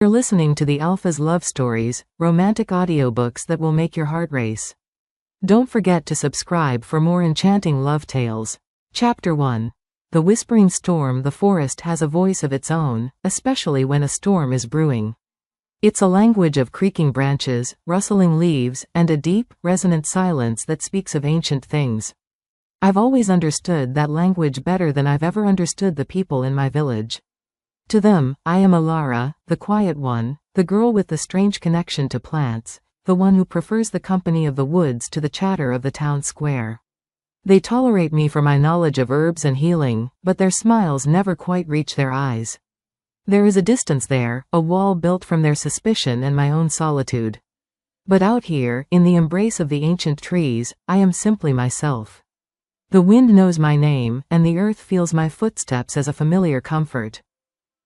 You're listening to the Alpha's love stories, romantic audiobooks that will make your heart race. Don't forget to subscribe for more enchanting love tales. Chapter 1. The Whispering Storm. The forest has a voice of its own, especially when a storm is brewing. It's a language of creaking branches, rustling leaves, and a deep, resonant silence that speaks of ancient things. I've always understood that language better than I've ever understood the people in my village. To them, I am Alara, the quiet one, the girl with the strange connection to plants, the one who prefers the company of the woods to the chatter of the town square. They tolerate me for my knowledge of herbs and healing, but their smiles never quite reach their eyes. There is a distance there, a wall built from their suspicion and my own solitude. But out here, in the embrace of the ancient trees, I am simply myself. The wind knows my name, and the earth feels my footsteps as a familiar comfort.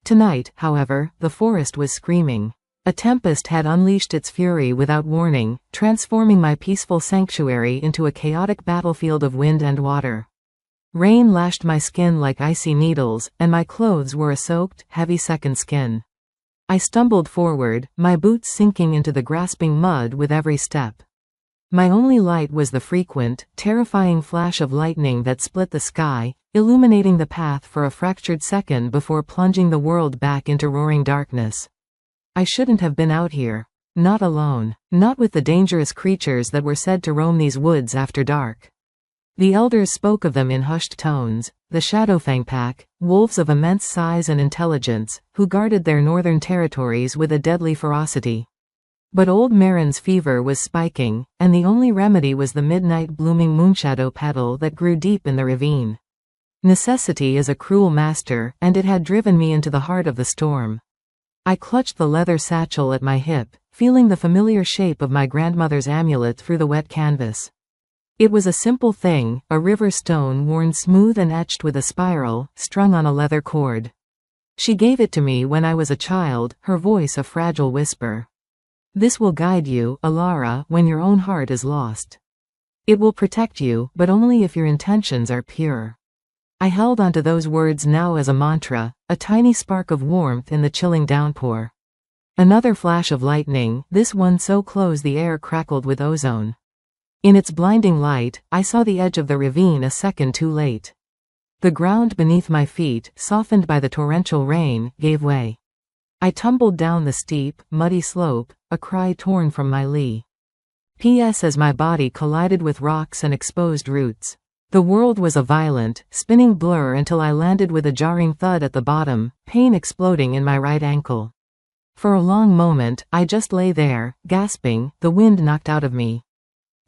Tonight, however, the forest was screaming. A tempest had unleashed its fury without warning, transforming my peaceful sanctuary into a chaotic battlefield of wind and water. Rain lashed my skin like icy needles, and my clothes were a soaked, heavy second skin. I stumbled forward, my boots sinking into the grasping mud with every step. My only light was the frequent, terrifying flash of lightning that split the sky, illuminating the path for a fractured second before plunging the world back into roaring darkness. I shouldn't have been out here. Not alone. Not with the dangerous creatures that were said to roam these woods after dark. The elders spoke of them in hushed tones, the Shadowfang pack, wolves of immense size and intelligence, who guarded their northern territories with a deadly ferocity. But old Marin's fever was spiking, and the only remedy was the midnight blooming moonshadow petal that grew deep in the ravine. Necessity is a cruel master, and it had driven me into the heart of the storm. I clutched the leather satchel at my hip, feeling the familiar shape of my grandmother's amulet through the wet canvas. It was a simple thing, a river stone worn smooth and etched with a spiral, strung on a leather cord. She gave it to me when I was a child, her voice a fragile whisper. This will guide you, Alara, when your own heart is lost. It will protect you, but only if your intentions are pure. I held onto those words now as a mantra, a tiny spark of warmth in the chilling downpour. Another flash of lightning, this one so close the air crackled with ozone. In its blinding light, I saw the edge of the ravine a second too late. The ground beneath my feet, softened by the torrential rain, gave way. I tumbled down the steep, muddy slope, a cry torn from my lee. P.S. As my body collided with rocks and exposed roots. The world was a violent, spinning blur until I landed with a jarring thud at the bottom, pain exploding in my right ankle. For a long moment, I just lay there, gasping, the wind knocked out of me.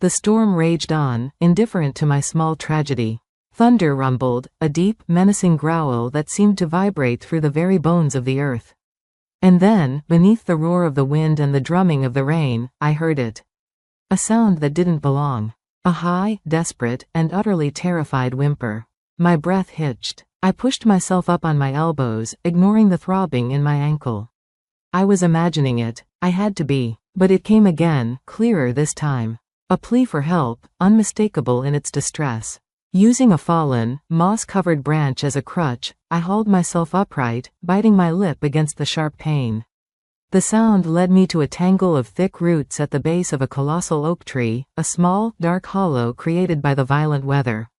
The storm raged on, indifferent to my small tragedy. Thunder rumbled, a deep, menacing growl that seemed to vibrate through the very bones of the earth. And then, beneath the roar of the wind and the drumming of the rain, I heard it. A sound that didn't belong. A high, desperate, and utterly terrified whimper. My breath hitched. I pushed myself up on my elbows, ignoring the throbbing in my ankle. I was imagining it. I had to be. But it came again, clearer this time. A plea for help, unmistakable in its distress. Using a fallen, moss-covered branch as a crutch, I hauled myself upright, biting my lip against the sharp pain. The sound led me to a tangle of thick roots at the base of a colossal oak tree, a small, dark hollow created by the violent weather.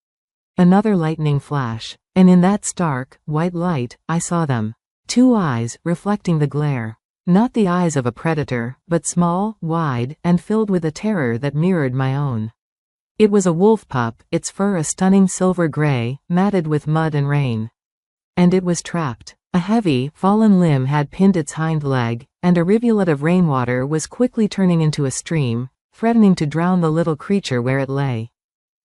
Another lightning flash, and in that stark, white light, I saw them. Two eyes, reflecting the glare. Not the eyes of a predator, but small, wide, and filled with a terror that mirrored my own. It was a wolf pup, its fur a stunning silver gray, matted with mud and rain. And it was trapped. A heavy, fallen limb had pinned its hind leg, and a rivulet of rainwater was quickly turning into a stream, threatening to drown the little creature where it lay.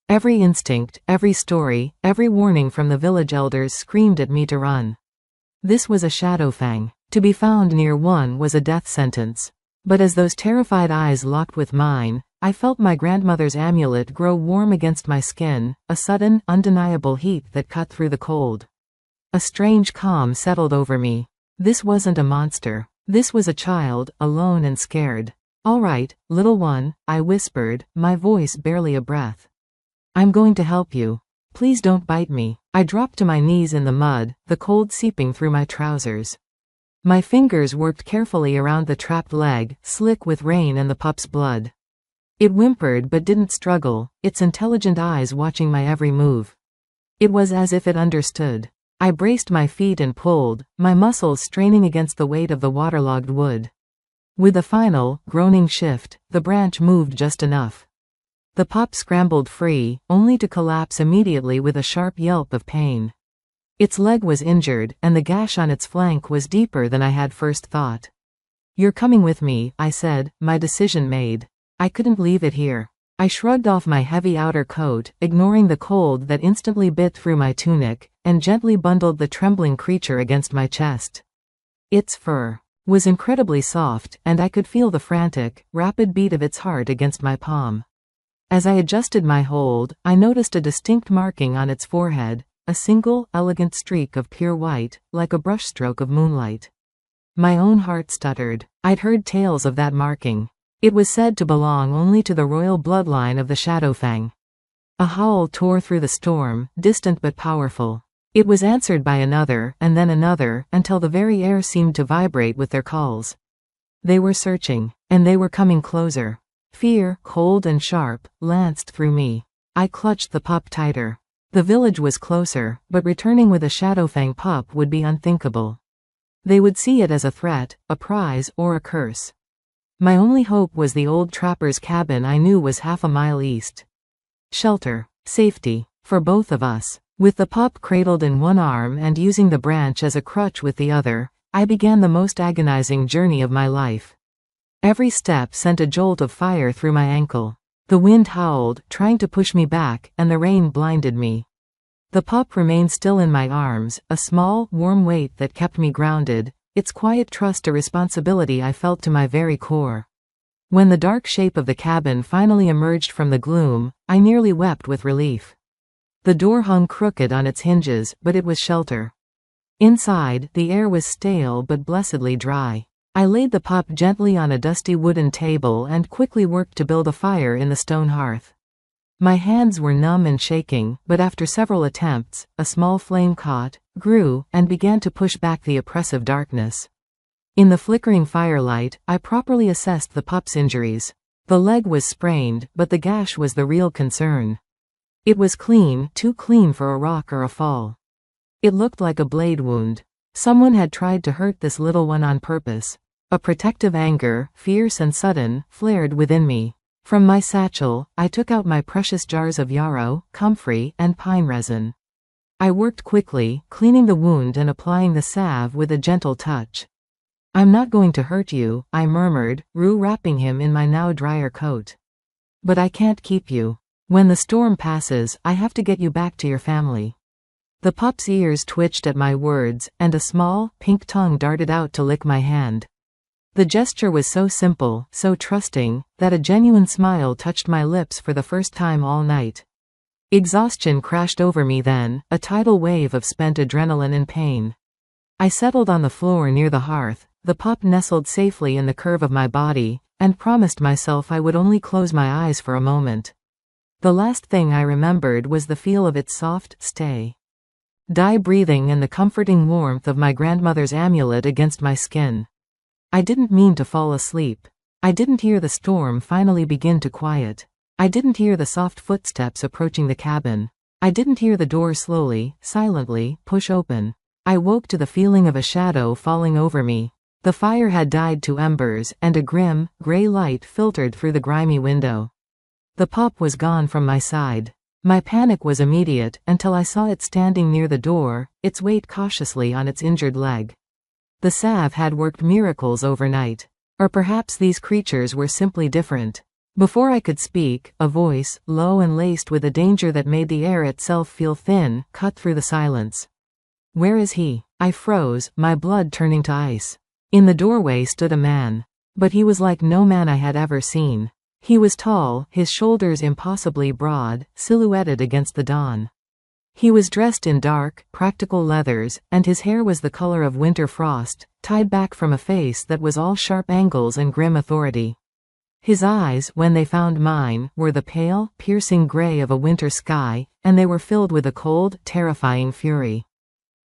Every instinct, every story, every warning from the village elders screamed at me to run. This was a Shadowfang. To be found near one was a death sentence. But as those terrified eyes locked with mine, I felt my grandmother's amulet grow warm against my skin, a sudden, undeniable heat that cut through the cold. A strange calm settled over me. This wasn't a monster. This was a child, alone and scared. All right, little one, I whispered, my voice barely a breath. I'm going to help you. Please don't bite me. I dropped to my knees in the mud, the cold seeping through my trousers. My fingers worked carefully around the trapped leg, slick with rain and the pup's blood. It whimpered but didn't struggle, its intelligent eyes watching my every move. It was as if it understood. I braced my feet and pulled, my muscles straining against the weight of the waterlogged wood. With a final, groaning shift, the branch moved just enough. The pup scrambled free, only to collapse immediately with a sharp yelp of pain. Its leg was injured, and the gash on its flank was deeper than I had first thought. "You're coming with me," I said, my decision made. I couldn't leave it here. I shrugged off my heavy outer coat, ignoring the cold that instantly bit through my tunic, and gently bundled the trembling creature against my chest. Its fur was incredibly soft, and I could feel the frantic, rapid beat of its heart against my palm. As I adjusted my hold, I noticed a distinct marking on its forehead, a single, elegant streak of pure white, like a brushstroke of moonlight. My own heart stuttered. I'd heard tales of that marking. It was said to belong only to the royal bloodline of the Shadowfang. A howl tore through the storm, distant but powerful. It was answered by another, and then another, until the very air seemed to vibrate with their calls. They were searching, and they were coming closer. Fear, cold and sharp, lanced through me. I clutched the pup tighter. The village was closer, but returning with a Shadowfang pup would be unthinkable. They would see it as a threat, a prize, or a curse. My only hope was the old trapper's cabin I knew was half a mile east. Shelter. Safety. For both of us. With the pup cradled in one arm and using the branch as a crutch with the other, I began the most agonizing journey of my life. Every step sent a jolt of fire through my ankle. The wind howled, trying to push me back, and the rain blinded me. The pup remained still in my arms, a small, warm weight that kept me grounded, its quiet trust a responsibility I felt to my very core. When the dark shape of the cabin finally emerged from the gloom, I nearly wept with relief. The door hung crooked on its hinges, but it was shelter. Inside, the air was stale but blessedly dry. I laid the pup gently on a dusty wooden table and quickly worked to build a fire in the stone hearth. My hands were numb and shaking, but after several attempts, a small flame caught, grew, and began to push back the oppressive darkness. In the flickering firelight, I properly assessed the pup's injuries. The leg was sprained, but the gash was the real concern. It was clean, too clean for a rock or a fall. It looked like a blade wound. Someone had tried to hurt this little one on purpose. A protective anger, fierce and sudden, flared within me. From my satchel, I took out my precious jars of yarrow, comfrey, and pine resin. I worked quickly, cleaning the wound and applying the salve with a gentle touch. "I'm not going to hurt you," I murmured, wrapping him in my now drier coat. "But I can't keep you. When the storm passes, I have to get you back to your family." The pup's ears twitched at my words, and a small, pink tongue darted out to lick my hand. The gesture was so simple, so trusting, that a genuine smile touched my lips for the first time all night. Exhaustion crashed over me then, a tidal wave of spent adrenaline and pain. I settled on the floor near the hearth, the pup nestled safely in the curve of my body, and promised myself I would only close my eyes for a moment. The last thing I remembered was the feel of its soft, die breathing and the comforting warmth of my grandmother's amulet against my skin. I didn't mean to fall asleep. I didn't hear the storm finally begin to quiet. I didn't hear the soft footsteps approaching the cabin. I didn't hear the door slowly, silently, push open. I woke to the feeling of a shadow falling over me. The fire had died to embers, and a grim, gray light filtered through the grimy window. The pup was gone from my side. My panic was immediate, until I saw it standing near the door, its weight cautiously on its injured leg. The salve had worked miracles overnight. Or perhaps these creatures were simply different. Before I could speak, a voice, low and laced with a danger that made the air itself feel thin, cut through the silence. "Where is he?" I froze, my blood turning to ice. In the doorway stood a man. But he was like no man I had ever seen. He was tall, his shoulders impossibly broad, silhouetted against the dawn. He was dressed in dark, practical leathers, and his hair was the color of winter frost, tied back from a face that was all sharp angles and grim authority. His eyes, when they found mine, were the pale, piercing gray of a winter sky, and they were filled with a cold, terrifying fury.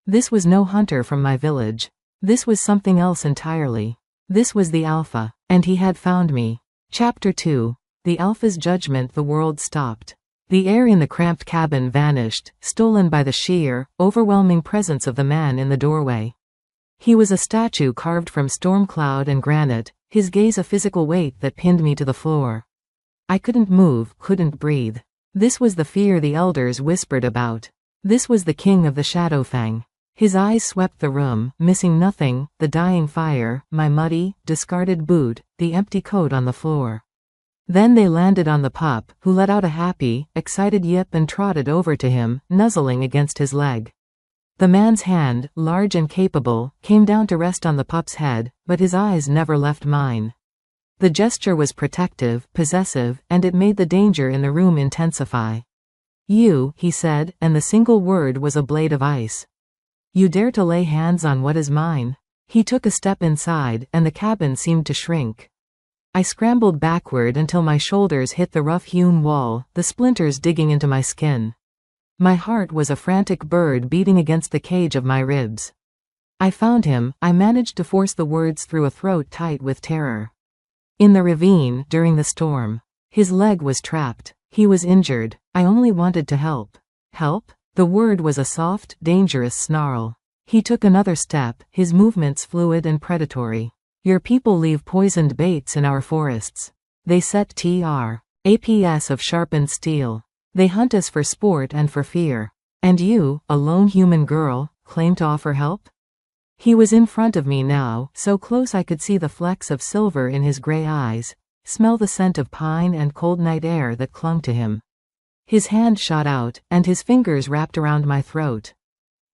This was no hunter from my village. This was something else entirely. This was the Alpha, and he had found me. Chapter 2. The Alpha's Judgment. The world stopped. The air in the cramped cabin vanished, stolen by the sheer, overwhelming presence of the man in the doorway. He was a statue carved from storm cloud and granite, his gaze a physical weight that pinned me to the floor. I couldn't move, couldn't breathe. This was the fear the elders whispered about. This was the king of the Shadowfang. His eyes swept the room, missing nothing: the dying fire, my muddy, discarded boot, the empty coat on the floor. Then they landed on the pup, who let out a happy, excited yip and trotted over to him, nuzzling against his leg. The man's hand, large and capable, came down to rest on the pup's head, but his eyes never left mine. The gesture was protective, possessive, and it made the danger in the room intensify. "You," he said, and the single word was a blade of ice. "You dare to lay hands on what is mine?" He took a step inside, and the cabin seemed to shrink. I scrambled backward until my shoulders hit the rough-hewn wall, the splinters digging into my skin. My heart was a frantic bird beating against the cage of my ribs. "I found him," I managed to force the words through a throat tight with terror. "In the ravine, during the storm. His leg was trapped. He was injured. I only wanted to help." "Help?" The word was a soft, dangerous snarl. He took another step, his movements fluid and predatory. "Your people leave poisoned baits in our forests. They set traps of sharpened steel. They hunt us for sport and for fear. And you, a lone human girl, claim to offer help?" He was in front of me now, so close I could see the flecks of silver in his gray eyes, smell the scent of pine and cold night air that clung to him. His hand shot out, and his fingers wrapped around my throat.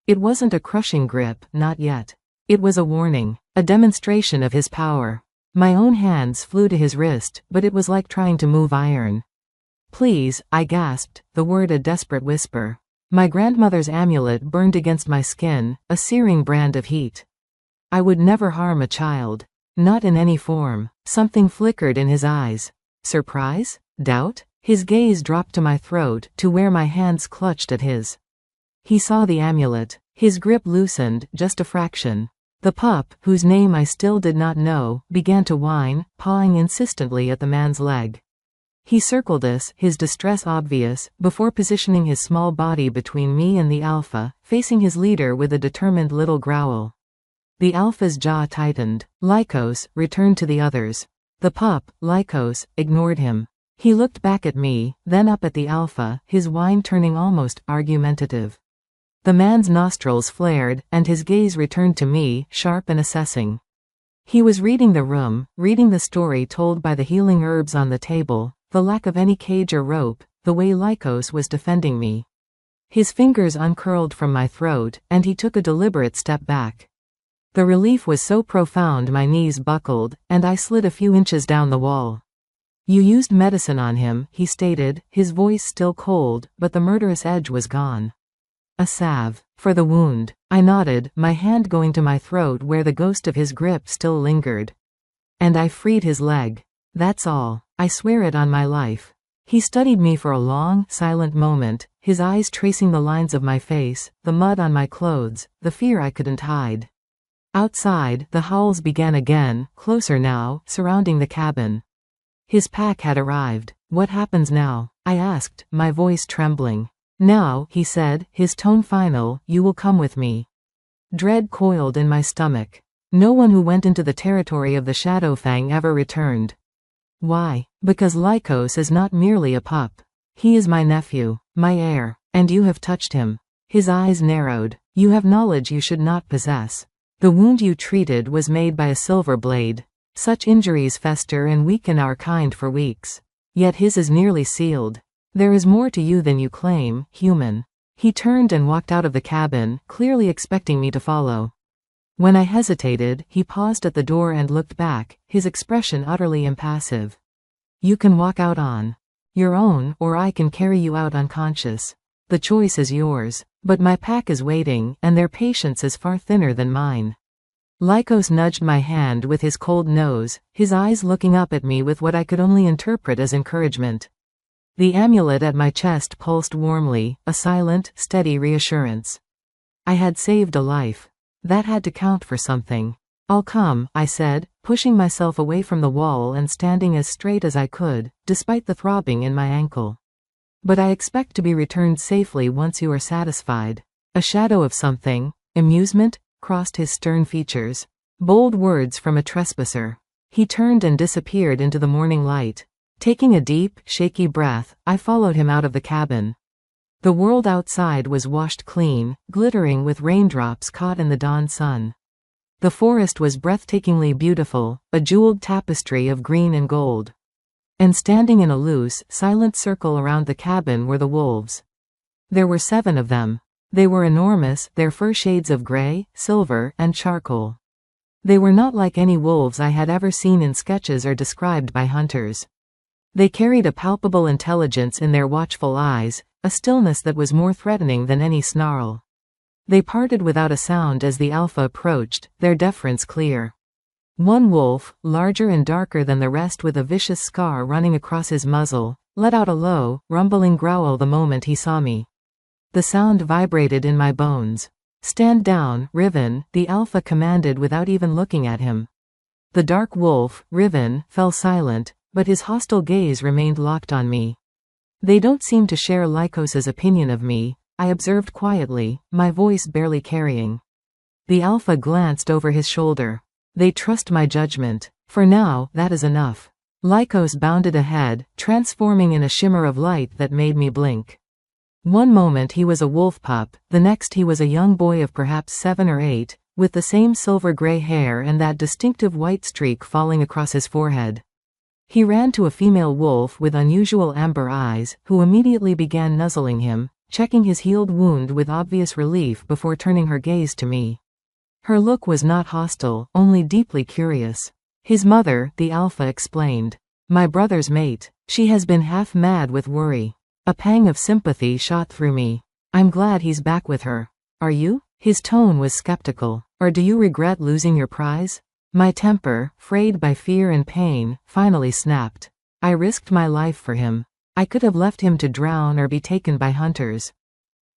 It wasn't a crushing grip, not yet. It was a warning, a demonstration of his power. My own hands flew to his wrist, but it was like trying to move iron. "Please," I gasped, the word a desperate whisper. My grandmother's amulet burned against my skin, a searing brand of heat. I would never harm a child. Not in any form. Something flickered in his eyes. Surprise? Doubt? His gaze dropped to my throat, to where my hands clutched at his. He saw the amulet. His grip loosened, just a fraction. The pup, whose name I still did not know, began to whine, pawing insistently at the man's leg. He circled us, his distress obvious, before positioning his small body between me and the Alpha, facing his leader with a determined little growl. The Alpha's jaw tightened. Lycos returned to the others. The pup, Lycos, ignored him. He looked back at me, then up at the Alpha, his whine turning almost argumentative. The man's nostrils flared, and his gaze returned to me, sharp and assessing. He was reading the room, reading the story told by the healing herbs on the table, the lack of any cage or rope, the way Lycos was defending me. His fingers uncurled from my throat, and he took a deliberate step back. The relief was so profound my knees buckled, and I slid a few inches down the wall. "You used medicine on him," he stated, his voice still cold, but the murderous edge was gone. "A salve. For the wound." I nodded, my hand going to my throat where the ghost of his grip still lingered. "And I freed his leg. That's all. I swear it on my life." He studied me for a long, silent moment, his eyes tracing the lines of my face, the mud on my clothes, the fear I couldn't hide. Outside, the howls began again, closer now, surrounding the cabin. His pack had arrived. "What happens now?" I asked, my voice trembling. "Now," he said, his tone final, "you will come with me." Dread coiled in my stomach. No one who went into the territory of the Shadowfang ever returned. Why? Because Lycos is not merely a pup. He is my nephew, my heir, and you have touched him. His eyes narrowed. You have knowledge you should not possess. The wound you treated was made by a silver blade. Such injuries fester and weaken our kind for weeks. Yet his is nearly sealed. There is more to you than you claim, human. He turned and walked out of the cabin, clearly expecting me to follow. When I hesitated, he paused at the door and looked back, his expression utterly impassive. "You can walk out on your own, or I can carry you out unconscious. The choice is yours. But my pack is waiting, and their patience is far thinner than mine." Lycos nudged my hand with his cold nose, his eyes looking up at me with what I could only interpret as encouragement. The amulet at my chest pulsed warmly, a silent, steady reassurance. I had saved a life. That had to count for something. I'll come, I said, pushing myself away from the wall and standing as straight as I could, despite the throbbing in my ankle. But I expect to be returned safely once you are satisfied. A shadow of something, amusement, crossed his stern features. Bold words from a trespasser. He turned and disappeared into the morning light. Taking a deep, shaky breath, I followed him out of the cabin. The world outside was washed clean, glittering with raindrops caught in the dawn sun. The forest was breathtakingly beautiful, a jeweled tapestry of green and gold. And standing in a loose, silent circle around the cabin were the wolves. There were 7 of them. They were enormous, their fur shades of gray, silver, and charcoal. They were not like any wolves I had ever seen in sketches or described by hunters. They carried a palpable intelligence in their watchful eyes, a stillness that was more threatening than any snarl. They parted without a sound as the alpha approached, their deference clear. One wolf, larger and darker than the rest with a vicious scar running across his muzzle, let out a low, rumbling growl the moment he saw me. The sound vibrated in my bones. "Stand down, Riven," the alpha commanded without even looking at him. The dark wolf, Riven, fell silent, but his hostile gaze remained locked on me. "They don't seem to share Lykos's opinion of me," I observed quietly, my voice barely carrying. The alpha glanced over his shoulder. "They trust my judgment. For now, that is enough." Lykos bounded ahead, transforming in a shimmer of light that made me blink. One moment he was a wolf pup, the next he was a young boy of perhaps 7 or 8, with the same silver-gray hair and that distinctive white streak falling across his forehead. He ran to a female wolf with unusual amber eyes, who immediately began nuzzling him, checking his healed wound with obvious relief before turning her gaze to me. Her look was not hostile, only deeply curious. "His mother," the alpha explained. "My brother's mate. She has been half mad with worry." A pang of sympathy shot through me. "I'm glad he's back with her. Are you?" His tone was skeptical. "Or do you regret losing your prize?" My temper, frayed by fear and pain, finally snapped. I risked my life for him. I could have left him to drown or be taken by hunters.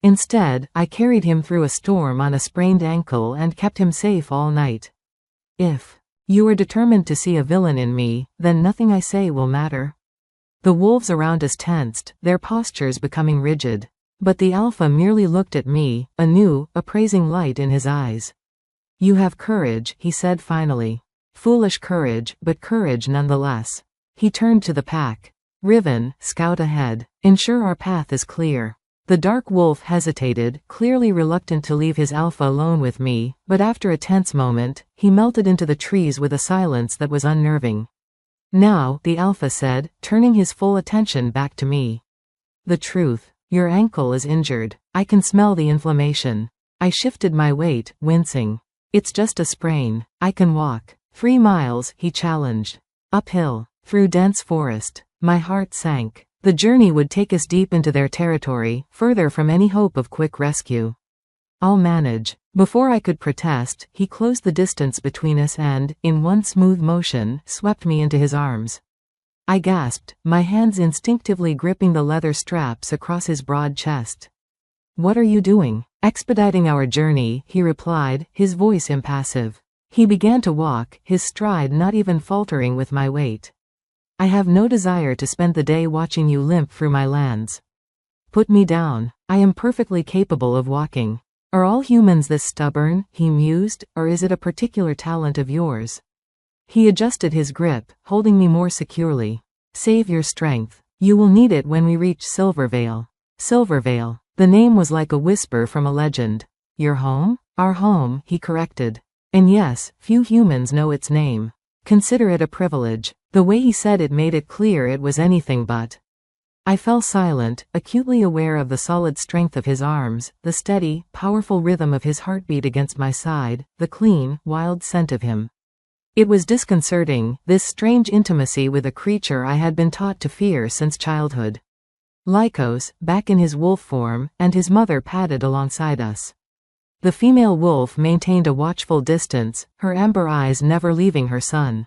Instead, I carried him through a storm on a sprained ankle and kept him safe all night. If you are determined to see a villain in me, then nothing I say will matter. The wolves around us tensed, their postures becoming rigid. But the alpha merely looked at me, a new, appraising light in his eyes. "You have courage," he said finally. "Foolish courage, but courage nonetheless." He turned to the pack. "Riven, scout ahead. Ensure our path is clear." The dark wolf hesitated, clearly reluctant to leave his alpha alone with me, but after a tense moment, he melted into the trees with a silence that was unnerving. "Now," the alpha said, turning his full attention back to me. "The truth. Your ankle is injured. I can smell the inflammation." I shifted my weight, wincing. "It's just a sprain. I can walk. 3 miles, he challenged. Uphill, through dense forest. My heart sank. The journey would take us deep into their territory, further from any hope of quick rescue. "I'll manage." Before I could protest, he closed the distance between us and, in one smooth motion, swept me into his arms. I gasped, my hands instinctively gripping the leather straps across his broad chest. "What are you doing?" "Expediting our journey," he replied, his voice impassive. He began to walk, his stride not even faltering with my weight. "I have no desire to spend the day watching you limp through my lands. Put me down. I am perfectly capable of walking." "Are all humans this stubborn?" he mused, "or is it a particular talent of yours?" He adjusted his grip, holding me more securely. "Save your strength. You will need it when we reach Silvervale." Silvervale. The name was like a whisper from a legend. "Your home?" "Our home," he corrected. "And yes, few humans know its name. Consider it a privilege." The way he said it made it clear it was anything but. I fell silent, acutely aware of the solid strength of his arms, the steady, powerful rhythm of his heartbeat against my side, the clean, wild scent of him. It was disconcerting, this strange intimacy with a creature I had been taught to fear since childhood. Lykos, back in his wolf form, and his mother padded alongside us. The female wolf maintained a watchful distance, her amber eyes never leaving her son.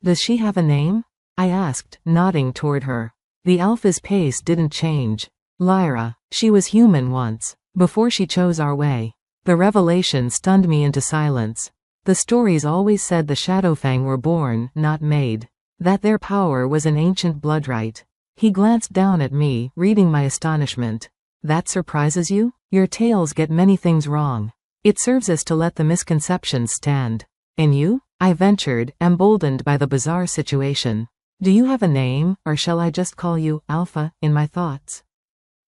"Does she have a name?" I asked, nodding toward her. The alpha's pace didn't change. "Lyra. She was human once, before she chose our way." The revelation stunned me into silence. The stories always said the Shadowfang were born, not made. That their power was an ancient bloodright. He glanced down at me, reading my astonishment. That surprises you? Your tales get many things wrong. It serves us to let the misconceptions stand. And you? I ventured, emboldened by the bizarre situation. Do you have a name, or shall I just call you Alpha in my thoughts?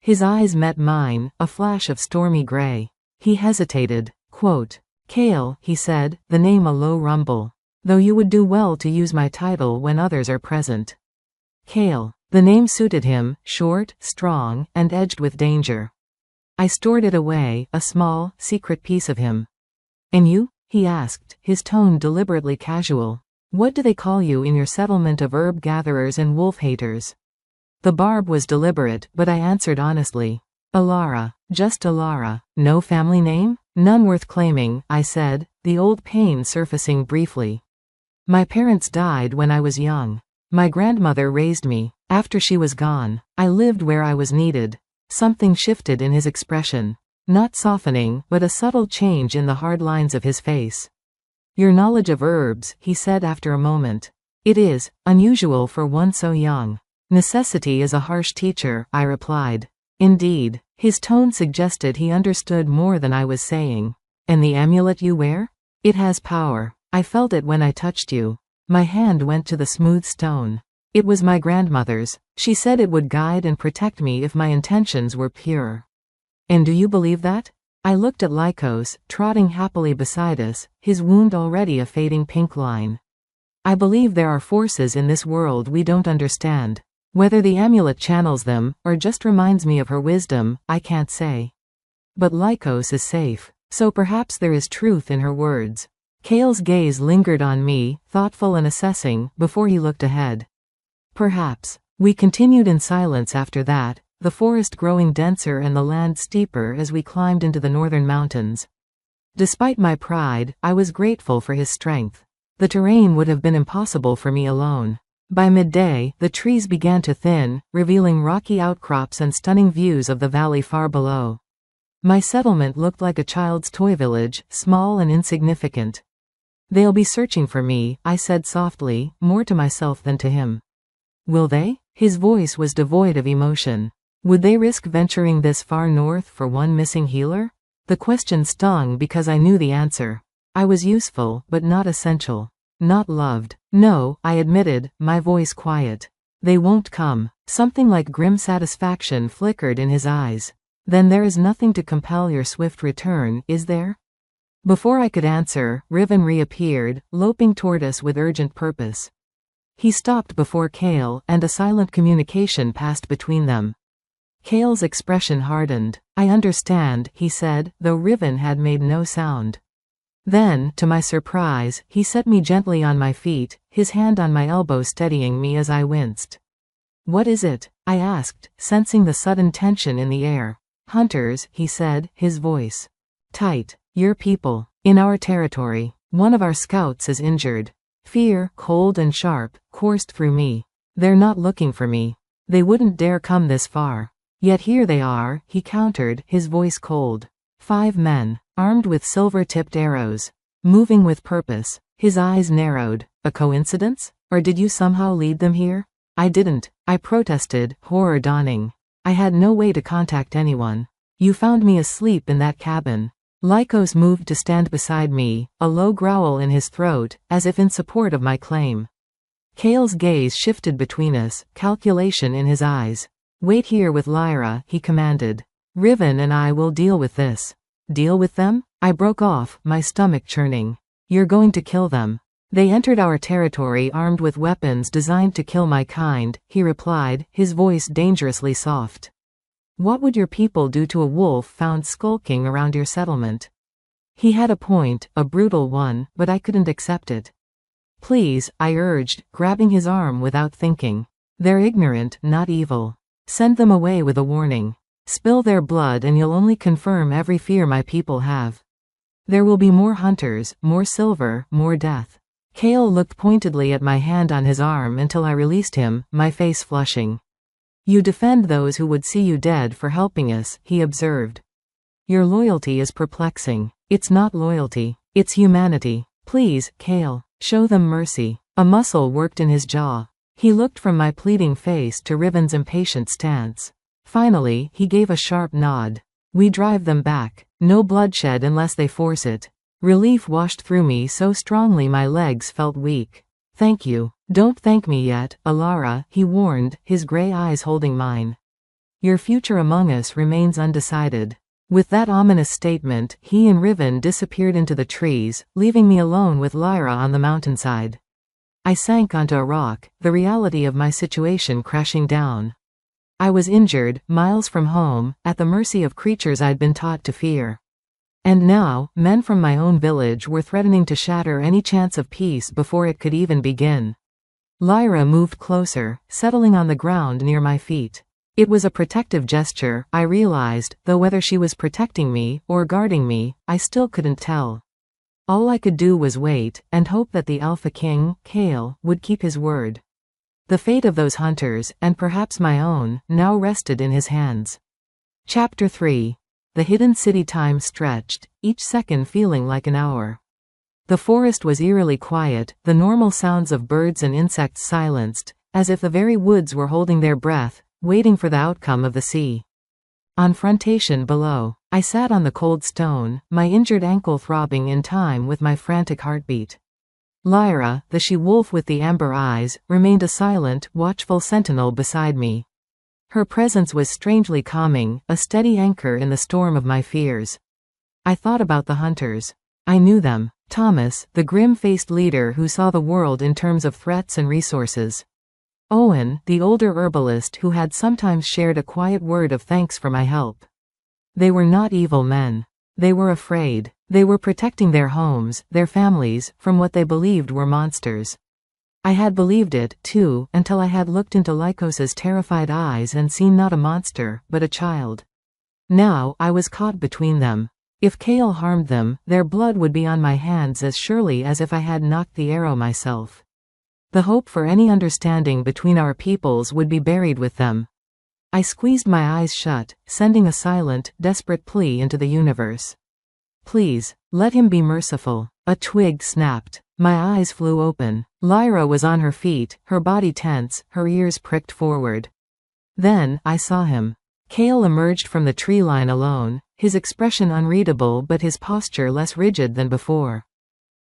His eyes met mine, a flash of stormy gray. He hesitated. Quote, Kale, he said, the name a low rumble. Though you would do well to use my title when others are present. Kale. The name suited him, short, strong, and edged with danger. I stored it away, a small, secret piece of him. And you? He asked, his tone deliberately casual. What do they call you in your settlement of herb gatherers and wolf haters? The barb was deliberate, but I answered honestly. Alara. Just Alara. No family name? None worth claiming, I said, the old pain surfacing briefly. My parents died when I was young. My grandmother raised me. After she was gone, I lived where I was needed. Something shifted in his expression. Not softening, but a subtle change in the hard lines of his face. Your knowledge of herbs, he said after a moment. It is unusual for one so young. Necessity is a harsh teacher, I replied. Indeed. His tone suggested he understood more than I was saying. And the amulet you wear? It has power. I felt it when I touched you. My hand went to the smooth stone. It was my grandmother's. She said it would guide and protect me if my intentions were pure. And do you believe that? I looked at Lycos, trotting happily beside us, his wound already a fading pink line. I believe there are forces in this world we don't understand. Whether the amulet channels them, or just reminds me of her wisdom, I can't say. But Lycos is safe, so perhaps there is truth in her words. Kale's gaze lingered on me, thoughtful and assessing, before he looked ahead. Perhaps. We continued in silence after that, the forest growing denser and the land steeper as we climbed into the northern mountains. Despite my pride, I was grateful for his strength. The terrain would have been impossible for me alone. By midday, the trees began to thin, revealing rocky outcrops and stunning views of the valley far below. My settlement looked like a child's toy village, small and insignificant. They'll be searching for me, I said softly, more to myself than to him. Will they? His voice was devoid of emotion. Would they risk venturing this far north for one missing healer? The question stung because I knew the answer. I was useful, but not essential. Not loved. No, I admitted, my voice quiet. They won't come. Something like grim satisfaction flickered in his eyes. Then there is nothing to compel your swift return, is there? Before I could answer, Riven reappeared, loping toward us with urgent purpose. He stopped before Kale, and a silent communication passed between them. Kale's expression hardened. I understand, he said, though Riven had made no sound. Then, to my surprise, he set me gently on my feet, his hand on my elbow steadying me as I winced. What is it? I asked, sensing the sudden tension in the air. Hunters, he said, his voice tight. Your people. In our territory. One of our scouts is injured. Fear, cold and sharp, coursed through me. They're not looking for me. They wouldn't dare come this far. Yet here they are, he countered, his voice cold. 5 men, armed with silver-tipped arrows. Moving with purpose. His eyes narrowed. A coincidence? Or did you somehow lead them here? I didn't. I protested, horror dawning. I had no way to contact anyone. You found me asleep in that cabin. Lycos moved to stand beside me, a low growl in his throat, as if in support of my claim. Kale's gaze shifted between us, calculation in his eyes. Wait here with Lyra, he commanded. Riven and I will deal with this. Deal with them? I broke off, my stomach churning. You're going to kill them. They entered our territory armed with weapons designed to kill my kind, he replied, his voice dangerously soft. What would your people do to a wolf found skulking around your settlement? He had a point, a brutal one, but I couldn't accept it. Please, I urged, grabbing his arm without thinking. They're ignorant, not evil. Send them away with a warning. Spill their blood and you'll only confirm every fear my people have. There will be more hunters, more silver, more death. Kale looked pointedly at my hand on his arm until I released him, my face flushing. You defend those who would see you dead for helping us, he observed. Your loyalty is perplexing. It's not loyalty. It's humanity. Please, Kale, show them mercy. A muscle worked in his jaw. He looked from my pleading face to Riven's impatient stance. Finally, he gave a sharp nod. We drive them back. No bloodshed unless they force it. Relief washed through me so strongly my legs felt weak. Thank you. Don't thank me yet, Alara, he warned, his gray eyes holding mine. Your future among us remains undecided. With that ominous statement, he and Riven disappeared into the trees, leaving me alone with Lyra on the mountainside. I sank onto a rock, the reality of my situation crashing down. I was injured, miles from home, at the mercy of creatures I'd been taught to fear. And now, men from my own village were threatening to shatter any chance of peace before it could even begin. Lyra moved closer, settling on the ground near my feet. It was a protective gesture, I realized, though whether she was protecting me or guarding me, I still couldn't tell. All I could do was wait, and hope that the Alpha King, Kale, would keep his word. The fate of those hunters, and perhaps my own, now rested in his hands. Chapter 3. The hidden city. Time stretched, each second feeling like an hour. The forest was eerily quiet, the normal sounds of birds and insects silenced, as if the very woods were holding their breath, waiting for the outcome of the sea. On frontation below, I sat on the cold stone, my injured ankle throbbing in time with my frantic heartbeat. Lyra, the she-wolf with the amber eyes, remained a silent, watchful sentinel beside me. Her presence was strangely calming, a steady anchor in the storm of my fears. I thought about the hunters. I knew them. Thomas, the grim-faced leader who saw the world in terms of threats and resources. Owen, the older herbalist who had sometimes shared a quiet word of thanks for my help. They were not evil men. They were afraid. They were protecting their homes, their families, from what they believed were monsters. I had believed it, too, until I had looked into Lykos's terrified eyes and seen not a monster, but a child. Now, I was caught between them. If Kale harmed them, their blood would be on my hands as surely as if I had knocked the arrow myself. The hope for any understanding between our peoples would be buried with them. I squeezed my eyes shut, sending a silent, desperate plea into the universe. Please, let him be merciful. A twig snapped. My eyes flew open. Lyra was on her feet, her body tense, her ears pricked forward. Then, I saw him. Kale emerged from the tree line alone, his expression unreadable but his posture less rigid than before.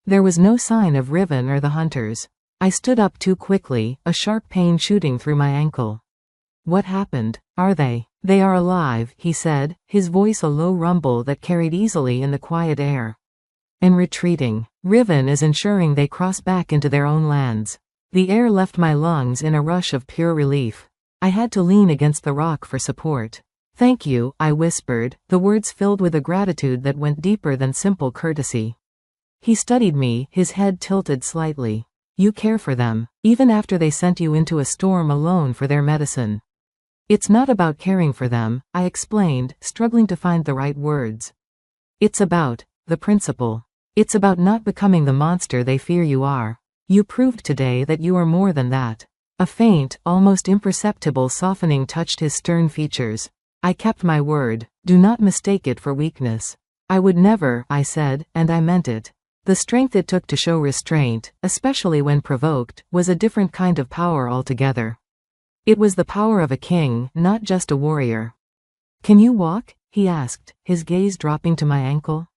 There was no sign of Riven or the hunters. I stood up too quickly, a sharp pain shooting through my ankle. What happened? Are they? They are alive, he said, his voice a low rumble that carried easily in the quiet air. And retreating. Riven is ensuring they cross back into their own lands. The air left my lungs in a rush of pure relief. I had to lean against the rock for support. Thank you, I whispered, the words filled with a gratitude that went deeper than simple courtesy. He studied me, his head tilted slightly. You care for them, even after they sent you into a storm alone for their medicine. It's not about caring for them, I explained, struggling to find the right words. It's about the principle. It's about not becoming the monster they fear you are. You proved today that you are more than that. A faint, almost imperceptible softening touched his stern features. I kept my word. Do not mistake it for weakness. I would never, I said, and I meant it. The strength it took to show restraint, especially when provoked, was a different kind of power altogether. It was the power of a king, not just a warrior. Can you walk? He asked, his gaze dropping to my ankle.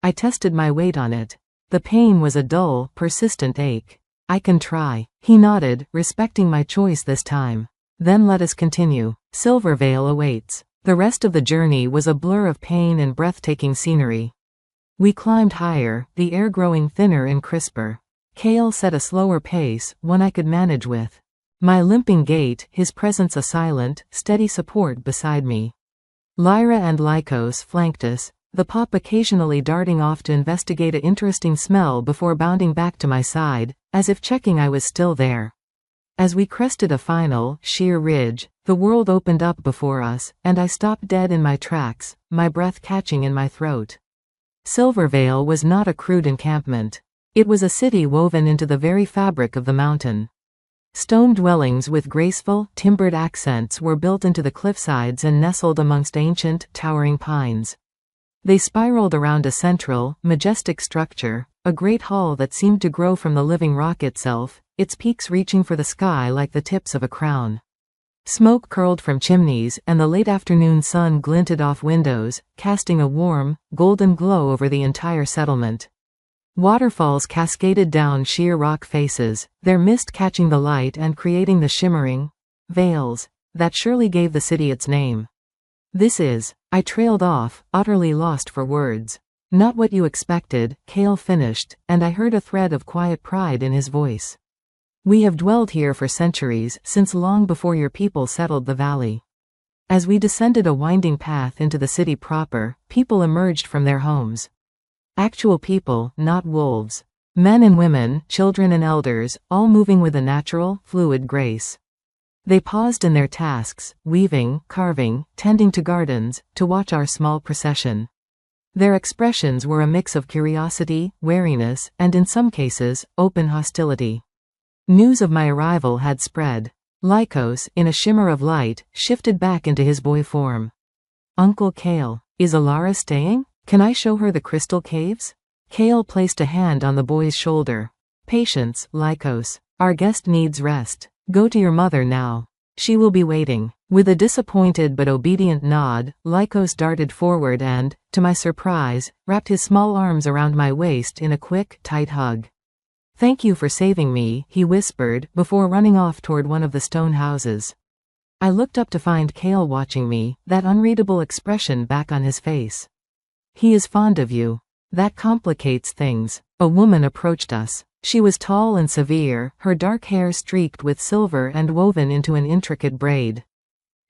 I tested my weight on it. The pain was a dull, persistent ache. I can try. He nodded, respecting my choice this time. Then let us continue. Silvervale awaits. The rest of the journey was a blur of pain and breathtaking scenery. We climbed higher, the air growing thinner and crisper. Kale set a slower pace, one I could manage with. My limping gait, his presence a silent, steady support beside me. Lyra and Lykos flanked us, the pup occasionally darting off to investigate an interesting smell before bounding back to my side, as if checking I was still there. As we crested a final, sheer ridge, the world opened up before us, and I stopped dead in my tracks, my breath catching in my throat. Silvervale was not a crude encampment. It was a city woven into the very fabric of the mountain. Stone dwellings with graceful, timbered accents were built into the cliffsides and nestled amongst ancient, towering pines. They spiraled around a central, majestic structure, a great hall that seemed to grow from the living rock itself, its peaks reaching for the sky like the tips of a crown. Smoke curled from chimneys, and the late afternoon sun glinted off windows, casting a warm, golden glow over the entire settlement. Waterfalls cascaded down sheer rock faces, their mist catching the light and creating the shimmering veils that surely gave the city its name. I trailed off, utterly lost for words. Not what you expected, Cale finished, and I heard a thread of quiet pride in his voice. We have dwelled here for centuries, since long before your people settled the valley. As we descended a winding path into the city proper, people emerged from their homes. Actual people, not wolves. Men and women, children and elders, all moving with a natural, fluid grace. They paused in their tasks, weaving, carving, tending to gardens, to watch our small procession. Their expressions were a mix of curiosity, wariness, and in some cases, open hostility. News of my arrival had spread. Lycos, in a shimmer of light, shifted back into his boy form. Uncle Cale, is Alara staying? Can I show her the crystal caves? Cale placed a hand on the boy's shoulder. Patience, Lycos. Our guest needs rest. Go to your mother now. She will be waiting. With a disappointed but obedient nod, Lycos darted forward and, to my surprise, wrapped his small arms around my waist in a quick, tight hug. Thank you for saving me, he whispered, before running off toward one of the stone houses. I looked up to find Cale watching me, that unreadable expression back on his face. He is fond of you. That complicates things. A woman approached us. She was tall and severe, her dark hair streaked with silver and woven into an intricate braid.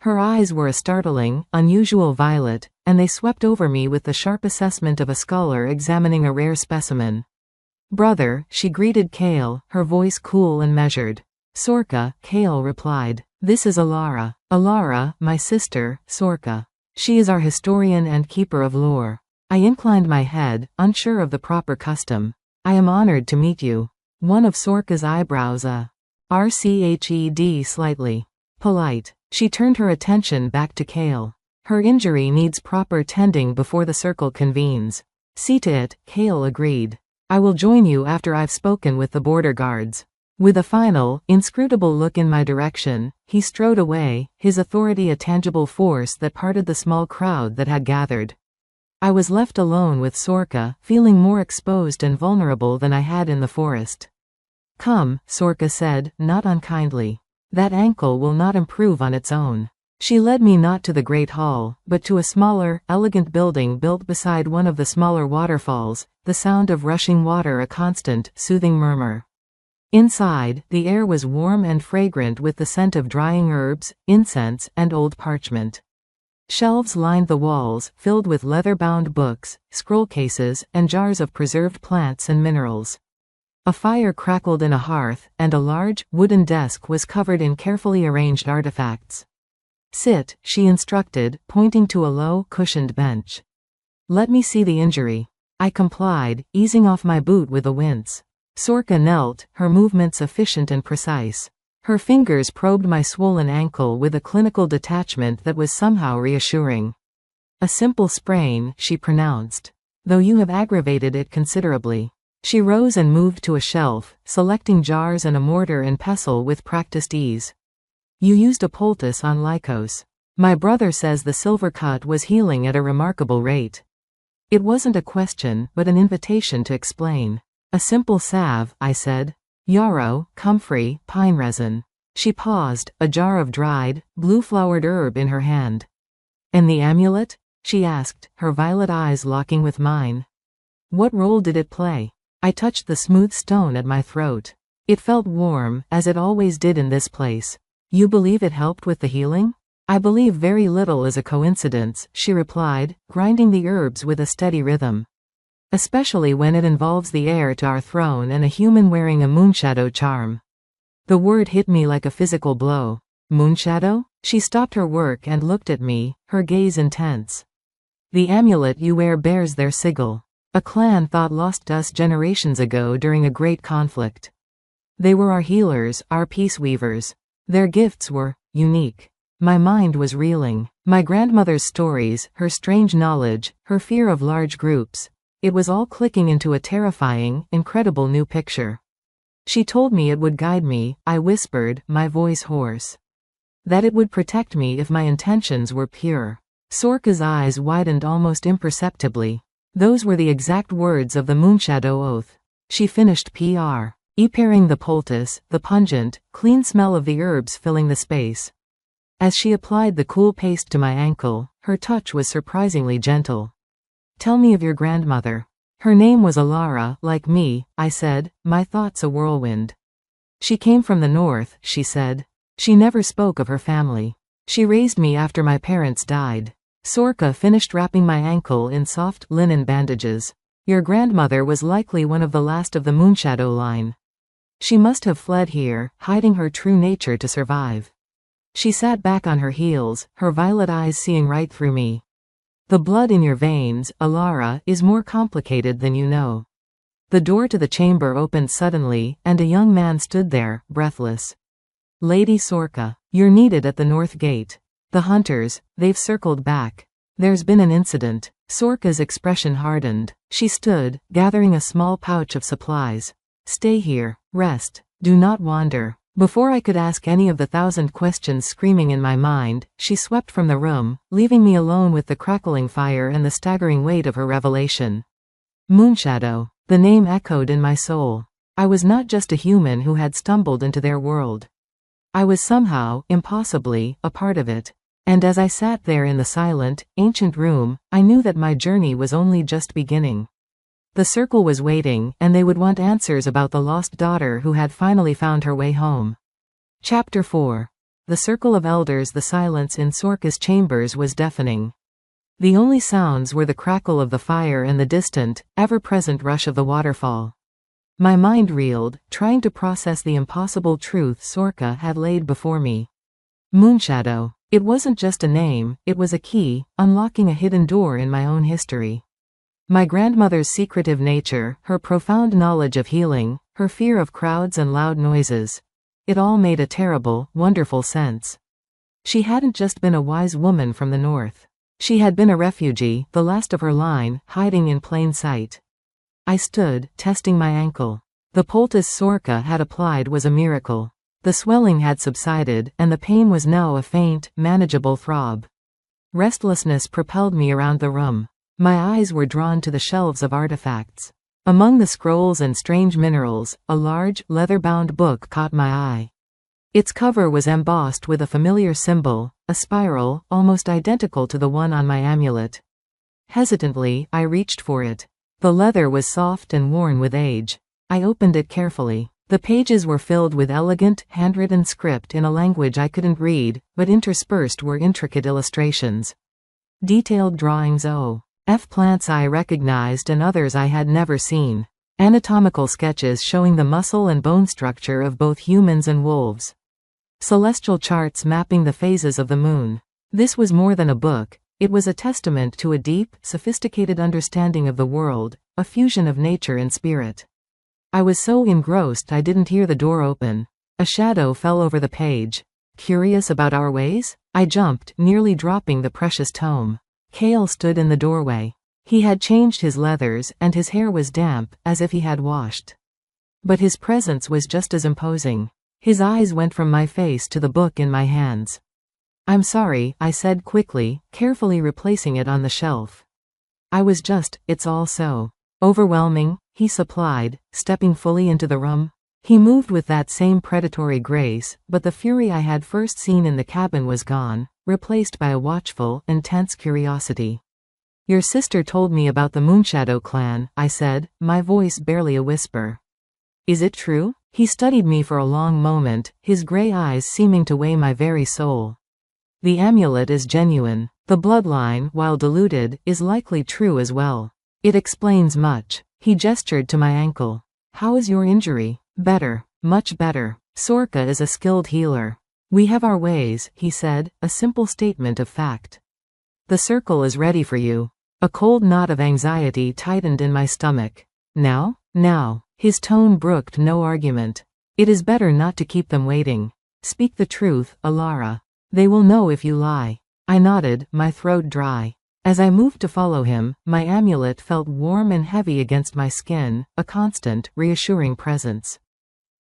Her eyes were a startling, unusual violet, and they swept over me with the sharp assessment of a scholar examining a rare specimen. Brother, she greeted Cale, her voice cool and measured. Sorka, Cale replied. This is Alara. Alara, my sister, Sorka. She is our historian and keeper of lore. I inclined my head, unsure of the proper custom. I am honored to meet you. One of Sorka's eyebrows RCHED slightly. Polite. She turned her attention back to Cale. Her injury needs proper tending before the circle convenes. See to it, Cale agreed. I will join you after I've spoken with the border guards. With a final, inscrutable look in my direction, he strode away, his authority a tangible force that parted the small crowd that had gathered. I was left alone with Sorka, feeling more exposed and vulnerable than I had in the forest. Come, Sorka said, not unkindly. That ankle will not improve on its own. She led me not to the great hall, but to a smaller, elegant building built beside one of the smaller waterfalls, the sound of rushing water a constant, soothing murmur. Inside, the air was warm and fragrant with the scent of drying herbs, incense, and old parchment. Shelves lined the walls, filled with leather-bound books, scroll cases, and jars of preserved plants and minerals. A fire crackled in a hearth, and a large, wooden desk was covered in carefully arranged artifacts. Sit, she instructed, pointing to a low, cushioned bench. Let me see the injury. I complied, easing off my boot with a wince. Sorka knelt, her movements efficient and precise. Her fingers probed my swollen ankle with a clinical detachment that was somehow reassuring. A simple sprain, she pronounced. Though you have aggravated it considerably. She rose and moved to a shelf, selecting jars and a mortar and pestle with practiced ease. You used a poultice on Lycos. My brother says the silver cut was healing at a remarkable rate. It wasn't a question, but an invitation to explain. A simple salve, I said. Yarrow, comfrey, pine resin. She paused, a jar of dried, blue-flowered herb in her hand. And the amulet? She asked, her violet eyes locking with mine. What role did it play? I touched the smooth stone at my throat. It felt warm, as it always did in this place. You believe it helped with the healing? I believe very little is a coincidence, she replied, grinding the herbs with a steady rhythm. Especially when it involves the heir to our throne and a human wearing a moonshadow charm. The word hit me like a physical blow. Moonshadow? She stopped her work and looked at me, her gaze intense. The amulet you wear bears their sigil. A clan thought lost us generations ago during a great conflict. They were our healers, our peace weavers. Their gifts were unique. My mind was reeling. My grandmother's stories, her strange knowledge, her fear of large groups. It was all clicking into a terrifying, incredible new picture. She told me it would guide me, I whispered, my voice hoarse. That it would protect me if my intentions were pure. Sorka's eyes widened almost imperceptibly. Those were the exact words of the Moonshadow Oath. She finished preparing the poultice, the pungent, clean smell of the herbs filling the space. As she applied the cool paste to my ankle, her touch was surprisingly gentle. Tell me of your grandmother. Her name was Alara, like me, I said, my thoughts a whirlwind. She came from the north, she said. She never spoke of her family. She raised me after my parents died. Sorka finished wrapping my ankle in soft, linen bandages. Your grandmother was likely one of the last of the Moonshadow line. She must have fled here, hiding her true nature to survive. She sat back on her heels, her violet eyes seeing right through me. The blood in your veins, Alara, is more complicated than you know. The door to the chamber opened suddenly, and a young man stood there, breathless. Lady Sorka, you're needed at the north gate. The hunters, they've circled back. There's been an incident. Sorka's expression hardened. She stood, gathering a small pouch of supplies. Stay here, rest, do not wander. Before I could ask any of the 1,000 questions screaming in my mind, she swept from the room, leaving me alone with the crackling fire and the staggering weight of her revelation. Moonshadow. The name echoed in my soul. I was not just a human who had stumbled into their world. I was somehow, impossibly, a part of it. And as I sat there in the silent, ancient room, I knew that my journey was only just beginning. The circle was waiting, and they would want answers about the lost daughter who had finally found her way home. Chapter 4. The Circle of Elders. The silence in Sorka's chambers was deafening. The only sounds were the crackle of the fire and the distant, ever-present rush of the waterfall. My mind reeled, trying to process the impossible truth Sorka had laid before me. Moonshadow. It wasn't just a name, it was a key, unlocking a hidden door in my own history. My grandmother's secretive nature, her profound knowledge of healing, her fear of crowds and loud noises. It all made a terrible, wonderful sense. She hadn't just been a wise woman from the north. She had been a refugee, the last of her line, hiding in plain sight. I stood, testing my ankle. The poultice Sorka had applied was a miracle. The swelling had subsided, and the pain was now a faint, manageable throb. Restlessness propelled me around the room. My eyes were drawn to the shelves of artifacts. Among the scrolls and strange minerals, a large, leather-bound book caught my eye. Its cover was embossed with a familiar symbol, a spiral, almost identical to the one on my amulet. Hesitantly, I reached for it. The leather was soft and worn with age. I opened it carefully. The pages were filled with elegant, handwritten script in a language I couldn't read, but interspersed were intricate illustrations. Detailed drawings of plants I recognized and others I had never seen. Anatomical sketches showing the muscle and bone structure of both humans and wolves. Celestial charts mapping the phases of the moon. This was more than a book, it was a testament to a deep, sophisticated understanding of the world, a fusion of nature and spirit. I was so engrossed I didn't hear the door open. A shadow fell over the page. Curious about our ways? I jumped, nearly dropping the precious tome. Kale stood in the doorway. He had changed his leathers, and his hair was damp, as if he had washed. But his presence was just as imposing. His eyes went from my face to the book in my hands. I'm sorry, I said quickly, carefully replacing it on the shelf. It's all so overwhelming, he supplied, stepping fully into the room. He moved with that same predatory grace, but the fury I had first seen in the cabin was gone, replaced by a watchful, intense curiosity. Your sister told me about the Moonshadow clan, I said, my voice barely a whisper. Is it true? He studied me for a long moment, his gray eyes seeming to weigh my very soul. The amulet is genuine. The bloodline, while diluted, is likely true as well. It explains much. He gestured to my ankle. How is your injury? Better. Much better. Sorka is a skilled healer. We have our ways, he said, a simple statement of fact. The circle is ready for you. A cold knot of anxiety tightened in my stomach. Now? Now. His tone brooked no argument. It is better not to keep them waiting. Speak the truth, Alara. They will know if you lie. I nodded, my throat dry. As I moved to follow him, my amulet felt warm and heavy against my skin, a constant, reassuring presence.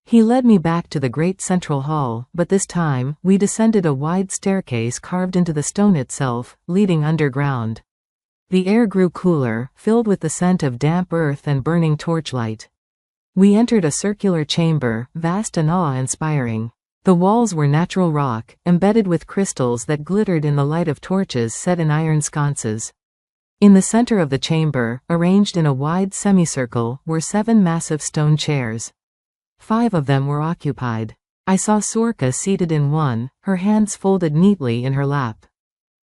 He led me back to the great central hall, but this time, we descended a wide staircase carved into the stone itself, leading underground. The air grew cooler, filled with the scent of damp earth and burning torchlight. We entered a circular chamber, vast and awe-inspiring. The walls were natural rock, embedded with crystals that glittered in the light of torches set in iron sconces. In the center of the chamber, arranged in a wide semicircle, were 7 massive stone chairs. 5 of them were occupied. I saw Sorka seated in one, her hands folded neatly in her lap.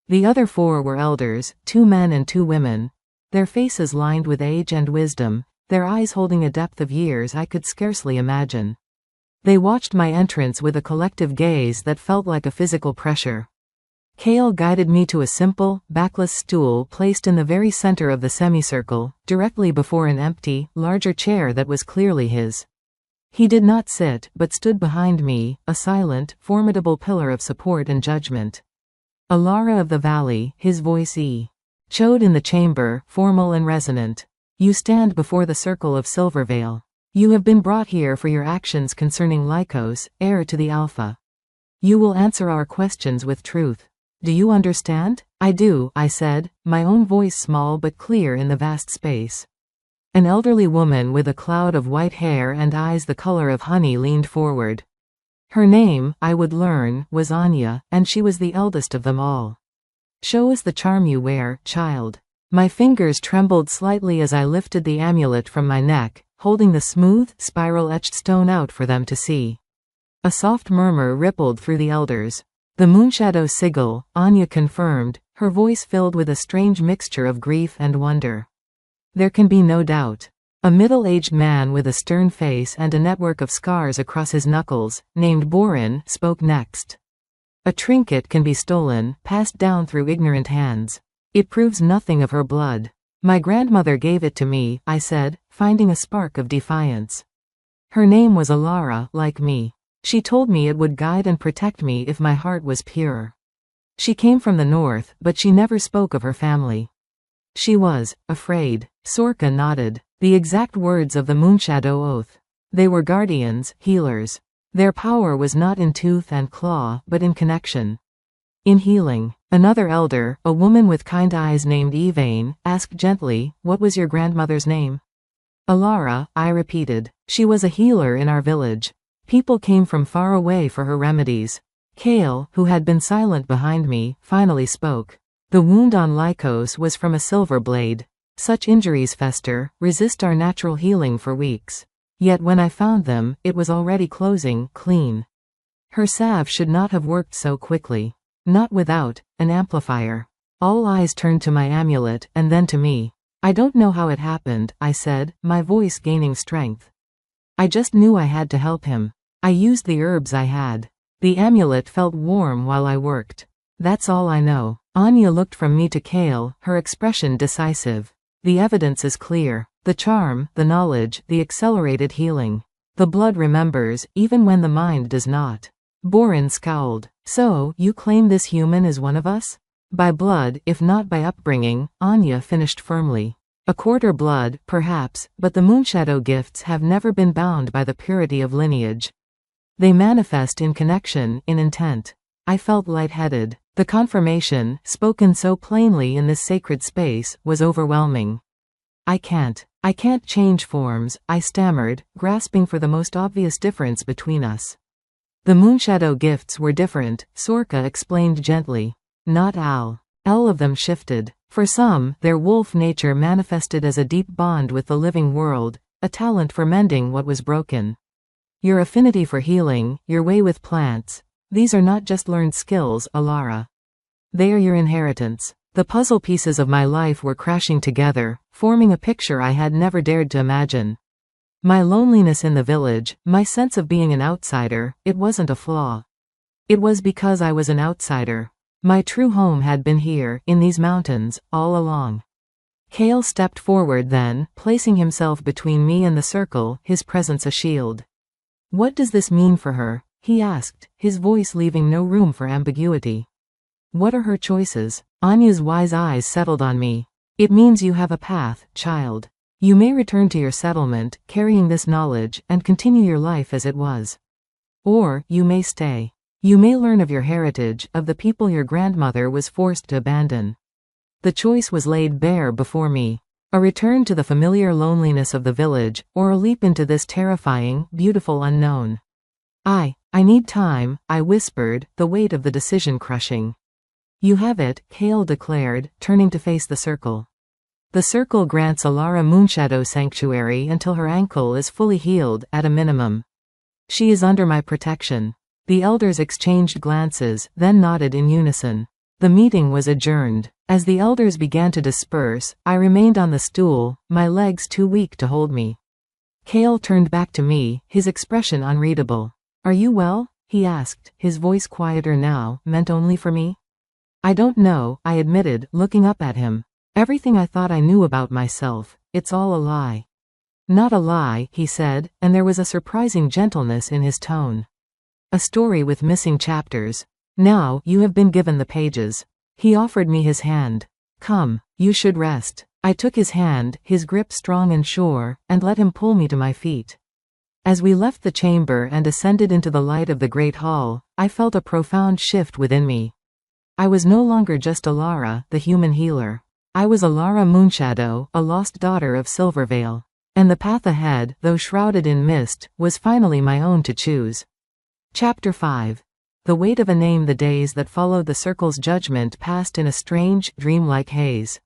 The other 4 were elders, 2 men and 2 women, their faces lined with age and wisdom, their eyes holding a depth of years I could scarcely imagine. They watched my entrance with a collective gaze that felt like a physical pressure. Kale guided me to a simple, backless stool placed in the very center of the semicircle, directly before an empty, larger chair that was clearly his. He did not sit, but stood behind me, a silent, formidable pillar of support and judgment. Alara of the Valley, his voice echoed in the chamber, formal and resonant. You stand before the circle of Silvervale. You have been brought here for your actions concerning Lycos, heir to the Alpha. You will answer our questions with truth. Do you understand? I do, I said, my own voice small but clear in the vast space. An elderly woman with a cloud of white hair and eyes the color of honey leaned forward. Her name, I would learn, was Anya, and she was the eldest of them all. Show us the charm you wear, child. My fingers trembled slightly as I lifted the amulet from my neck, holding the smooth, spiral-etched stone out for them to see. A soft murmur rippled through the elders. The Moonshadow sigil, Anya confirmed, her voice filled with a strange mixture of grief and wonder. There can be no doubt. A middle-aged man with a stern face and a network of scars across his knuckles, named Borin, spoke next. A trinket can be stolen, passed down through ignorant hands. It proves nothing of her blood. My grandmother gave it to me, I said, finding a spark of defiance. Her name was Alara, like me. She told me it would guide and protect me if my heart was pure. She came from the north, but she never spoke of her family. She was afraid. Sorka nodded. The exact words of the Moonshadow oath. They were guardians, healers. Their power was not in tooth and claw, but in connection. In healing. Another elder, a woman with kind eyes named Evane, asked gently, "What was your grandmother's name?" Alara, I repeated. She was a healer in our village. People came from far away for her remedies. Kale, who had been silent behind me, finally spoke. The wound on Lycos was from a silver blade. Such injuries fester, resist our natural healing for weeks. Yet when I found them, it was already closing, clean. Her salve should not have worked so quickly. Not without an amplifier. All eyes turned to my amulet, and then to me. I don't know how it happened, I said, my voice gaining strength. I just knew I had to help him. I used the herbs I had. The amulet felt warm while I worked. That's all I know. Anya looked from me to Kale, her expression decisive. The evidence is clear. The charm, the knowledge, the accelerated healing. The blood remembers, even when the mind does not. Borin scowled. So, you claim this human is one of us? By blood, if not by upbringing, Anya finished firmly. A quarter blood, perhaps, but the Moonshadow gifts have never been bound by the purity of lineage. They manifest in connection, in intent. I felt lightheaded. The confirmation, spoken so plainly in this sacred space, was overwhelming. I can't change forms, I stammered, grasping for the most obvious difference between us. The Moonshadow gifts were different, Sorka explained gently. Not all of them shifted. For some, their wolf nature manifested as a deep bond with the living world, a talent for mending what was broken. Your affinity for healing, your way with plants, these are not just learned skills, Alara. They are your inheritance. The puzzle pieces of my life were crashing together, forming a picture I had never dared to imagine. My loneliness in the village, my sense of being an outsider, it wasn't a flaw. It was because I was an outsider. My true home had been here, in these mountains, all along. Kale stepped forward then, placing himself between me and the circle, his presence a shield. What does this mean for her? he asked, his voice leaving no room for ambiguity. What are her choices? Anya's wise eyes settled on me. It means you have a path, child. You may return to your settlement, carrying this knowledge, and continue your life as it was. Or, you may stay. You may learn of your heritage, of the people your grandmother was forced to abandon. The choice was laid bare before me. A return to the familiar loneliness of the village, or a leap into this terrifying, beautiful unknown. I need time, I whispered, the weight of the decision crushing. You have it, Kale declared, turning to face the circle. The circle grants Alara Moonshadow sanctuary until her ankle is fully healed, at a minimum. She is under my protection. The elders exchanged glances, then nodded in unison. The meeting was adjourned. As the elders began to disperse, I remained on the stool, my legs too weak to hold me. Kale turned back to me, his expression unreadable. Are you well? He asked, his voice quieter now, meant only for me. I don't know, I admitted, looking up at him. Everything I thought I knew about myself, it's all a lie. Not a lie, he said, and there was a surprising gentleness in his tone. A story with missing chapters. Now, you have been given the pages. He offered me his hand. Come, you should rest. I took his hand, his grip strong and sure, and let him pull me to my feet. As we left the chamber and ascended into the light of the great hall, I felt a profound shift within me. I was no longer just Alara, the human healer. I was Alara Moonshadow, a lost daughter of Silvervale. And the path ahead, though shrouded in mist, was finally my own to choose. Chapter 5. The weight of a name. The days that followed the circle's judgment passed in a strange, dreamlike haze.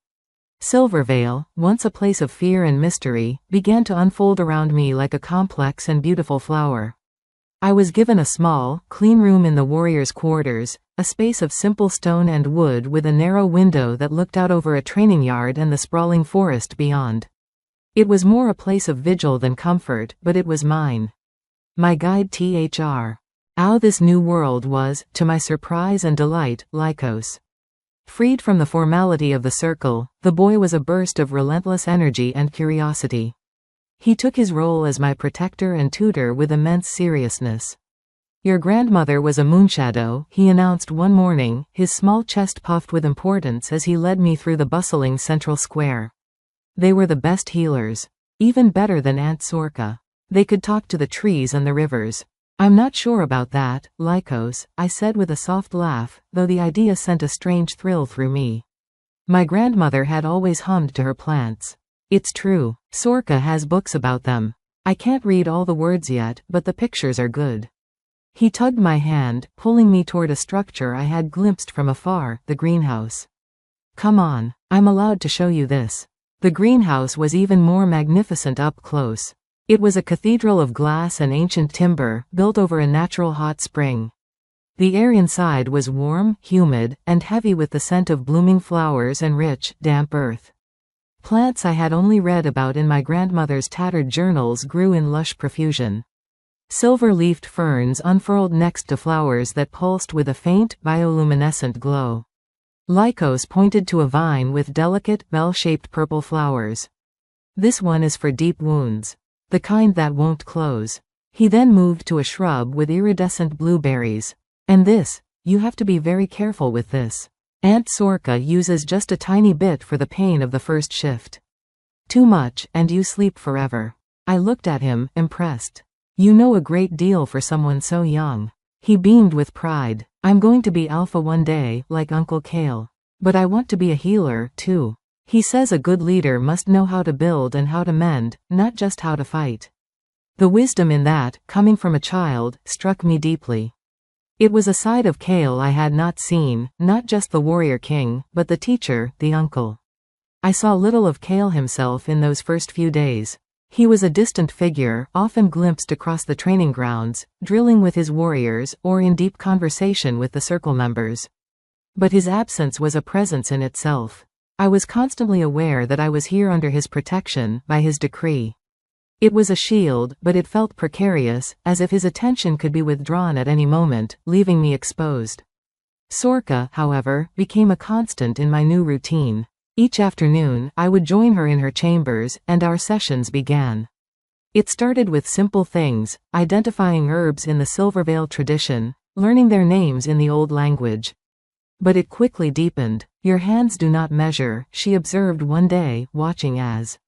Silvervale, once a place of fear and mystery, began to unfold around me like a complex and beautiful flower. I was given a small, clean room in the warriors' quarters, a space of simple stone and wood with a narrow window that looked out over a training yard and the sprawling forest beyond. It was more a place of vigil than comfort, but it was mine. My guide Thr. How this new world was, to my surprise and delight, Lycos. Freed from the formality of the circle, the boy was a burst of relentless energy and curiosity. He took his role as my protector and tutor with immense seriousness. Your grandmother was a Moonshadow, he announced one morning, his small chest puffed with importance as he led me through the bustling central square. They were the best healers. Even better than Aunt Sorka. They could talk to the trees and the rivers. I'm not sure about that, Lycos, I said with a soft laugh, though the idea sent a strange thrill through me. My grandmother had always hummed to her plants. It's true, Sorka has books about them. I can't read all the words yet, but the pictures are good. He tugged my hand, pulling me toward a structure I had glimpsed from afar, the greenhouse. Come on, I'm allowed to show you this. The greenhouse was even more magnificent up close. It was a cathedral of glass and ancient timber, built over a natural hot spring. The air inside was warm, humid, and heavy with the scent of blooming flowers and rich, damp earth. Plants I had only read about in my grandmother's tattered journals grew in lush profusion. Silver-leafed ferns unfurled next to flowers that pulsed with a faint, bioluminescent glow. Lycos pointed to a vine with delicate, bell-shaped purple flowers. This one is for deep wounds. The kind that won't close. He then moved to a shrub with iridescent blueberries. And this, you have to be very careful with this. Aunt Sorka uses just a tiny bit for the pain of the first shift. Too much, and you sleep forever. I looked at him, impressed. You know a great deal for someone so young. He beamed with pride. I'm going to be Alpha one day, like Uncle Kale. But I want to be a healer, too. He says a good leader must know how to build and how to mend, not just how to fight. The wisdom in that, coming from a child, struck me deeply. It was a side of Kale I had not seen, not just the warrior king, but the teacher, the uncle. I saw little of Kale himself in those first few days. He was a distant figure, often glimpsed across the training grounds, drilling with his warriors, or in deep conversation with the circle members. But his absence was a presence in itself. I was constantly aware that I was here under his protection, by his decree. It was a shield, but it felt precarious, as if his attention could be withdrawn at any moment, leaving me exposed. Sorka, however, became a constant in my new routine. Each afternoon, I would join her in her chambers, and our sessions began. It started with simple things, identifying herbs in the Silvervale tradition, learning their names in the old language. But it quickly deepened. Your hands do not measure, she observed one day, watching as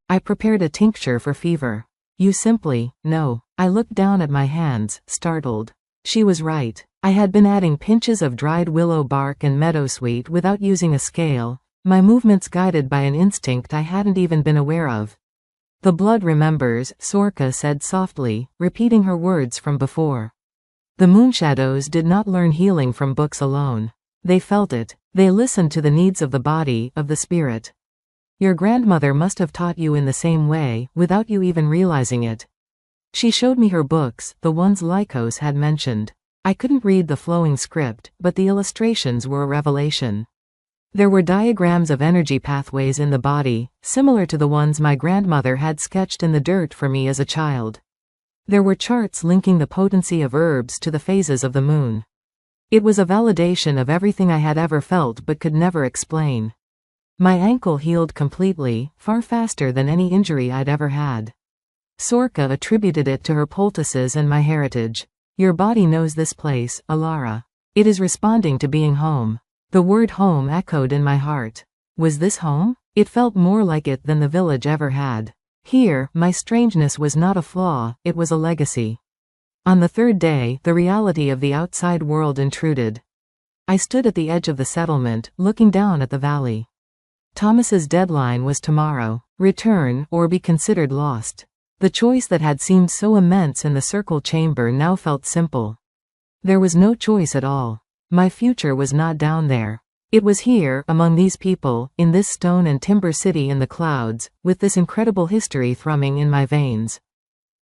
I prepared a tincture for fever. You simply, no. I looked down at my hands, startled. She was right. I had been adding pinches of dried willow bark and meadowsweet without using a scale, my movements guided by an instinct I hadn't even been aware of. The blood remembers, Sorka said softly, repeating her words from before. The moonshadows did not learn healing from books alone. They felt it. They listened to the needs of the body, of the spirit. Your grandmother must have taught you in the same way, without you even realizing it. She showed me her books, the ones Lycos had mentioned. I couldn't read the flowing script, but the illustrations were a revelation. There were diagrams of energy pathways in the body, similar to the ones my grandmother had sketched in the dirt for me as a child. There were charts linking the potency of herbs to the phases of the moon. It was a validation of everything I had ever felt but could never explain. My ankle healed completely, far faster than any injury I'd ever had. Sorka attributed it to her poultices and my heritage. Your body knows this place, Alara. It is responding to being home. The word home echoed in my heart. Was this home? It felt more like it than the village ever had. Here, my strangeness was not a flaw, it was a legacy. On the third day, the reality of the outside world intruded. I stood at the edge of the settlement, looking down at the valley. Thomas's deadline was tomorrow. Return, or be considered lost. The choice that had seemed so immense in the circle chamber now felt simple. There was no choice at all. My future was not down there. It was here, among these people, in this stone and timber city in the clouds, with this incredible history thrumming in my veins.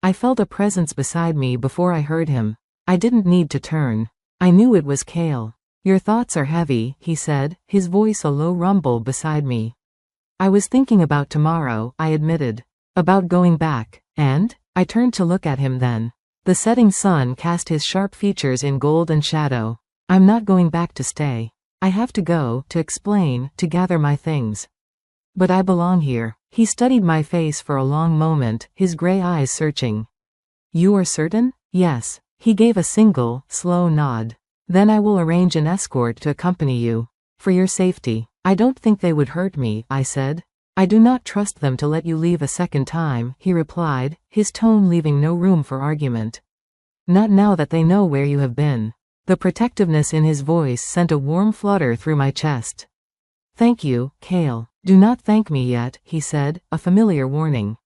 I felt a presence beside me before I heard him. I didn't need to turn. I knew it was Kale. Your thoughts are heavy, he said, his voice a low rumble beside me. I was thinking about tomorrow, I admitted. About going back, and? I turned to look at him then. The setting sun cast his sharp features in gold and shadow. I'm not going back to stay. I have to go, to explain, to gather my things. But I belong here. He studied my face for a long moment, his gray eyes searching. You are certain? Yes. He gave a single, slow nod. Then I will arrange an escort to accompany you. For your safety. I don't think they would hurt me, I said. I do not trust them to let you leave a second time, he replied, his tone leaving no room for argument. Not now that they know where you have been. The protectiveness in his voice sent a warm flutter through my chest. Thank you, Kale. Do not thank me yet, he said, a familiar warning.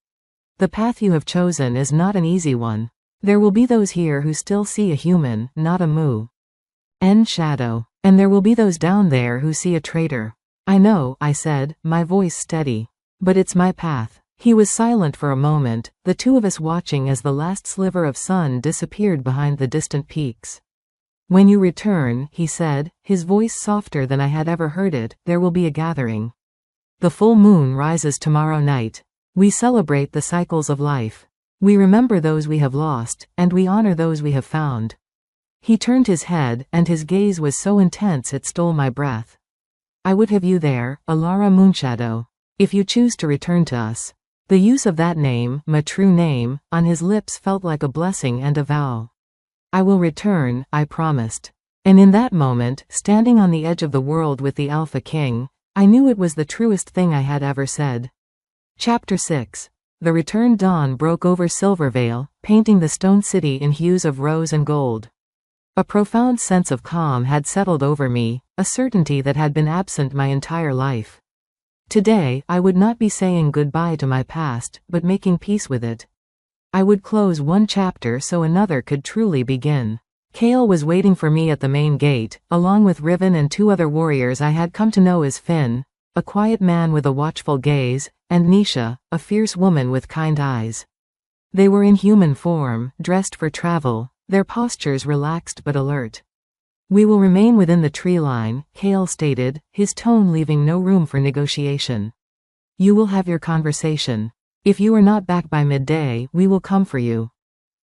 The path you have chosen is not an easy one. There will be those here who still see a human, not a moo. End shadow. And there will be those down there who see a traitor. I know, I said, my voice steady. But it's my path. He was silent for a moment, the two of us watching as the last sliver of sun disappeared behind the distant peaks. When you return, he said, his voice softer than I had ever heard it, there will be a gathering. The full moon rises tomorrow night. We celebrate the cycles of life. We remember those we have lost, and we honor those we have found. He turned his head, and his gaze was so intense it stole my breath. I would have you there, Alara Moonshadow. If you choose to return to us. The use of that name, my true name, on his lips felt like a blessing and a vow. I will return, I promised. And in that moment, standing on the edge of the world with the Alpha King, I knew it was the truest thing I had ever said. Chapter 6. The returned dawn broke over Silvervale, painting the stone city in hues of rose and gold. A profound sense of calm had settled over me, a certainty that had been absent my entire life. Today, I would not be saying goodbye to my past, but making peace with it. I would close one chapter so another could truly begin. Kale was waiting for me at the main gate, along with Riven and two other warriors I had come to know as Finn, a quiet man with a watchful gaze, and Nisha, a fierce woman with kind eyes. They were in human form, dressed for travel, their postures relaxed but alert. We will remain within the tree line, Kale stated, his tone leaving no room for negotiation. You will have your conversation. If you are not back by midday, we will come for you.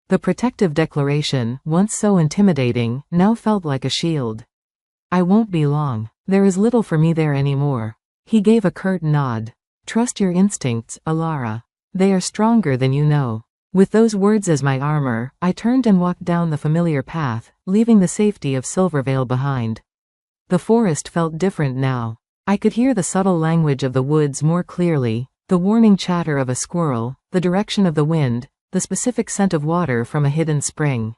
The protective declaration, once so intimidating, now felt like a shield. I won't be long. There is little for me there anymore. He gave a curt nod. Trust your instincts, Alara. They are stronger than you know." With those words as my armor, I turned and walked down the familiar path, leaving the safety of Silvervale behind. The forest felt different now. I could hear the subtle language of the woods more clearly, the warning chatter of a squirrel, the direction of the wind, the specific scent of water from a hidden spring.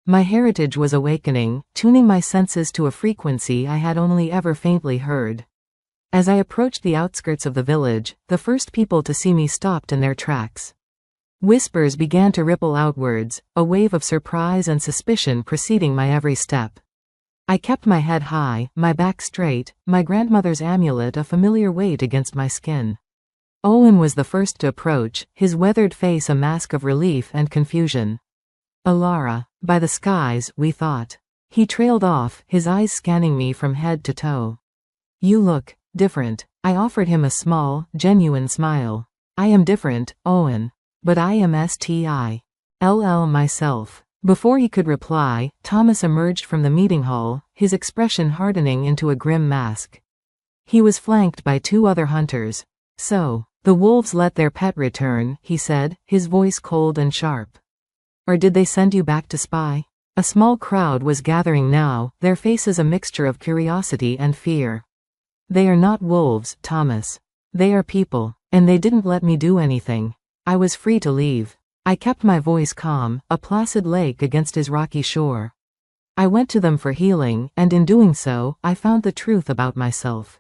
My heritage was awakening, tuning my senses to a frequency I had only ever faintly heard. As I approached the outskirts of the village, the first people to see me stopped in their tracks. Whispers began to ripple outwards, a wave of surprise and suspicion preceding my every step. I kept my head high, my back straight, my grandmother's amulet a familiar weight against my skin. Owen was the first to approach, his weathered face a mask of relief and confusion. Alara, by the skies, we thought. He trailed off, his eyes scanning me from head to toe. "You look different." I offered him a small, genuine smile. "I am different, Owen. But I am still myself." Before he could reply, Thomas emerged from the meeting hall, his expression hardening into a grim mask. He was flanked by 2 other hunters. "So, the wolves let their pet return," he said, his voice cold and sharp. "Or did they send you back to spy?" A small crowd was gathering now, their faces a mixture of curiosity and fear. "They are not wolves, Thomas. They are people, and they didn't let me do anything. I was free to leave." I kept my voice calm, a placid lake against his rocky shore. "I went to them for healing, and in doing so, I found the truth about myself."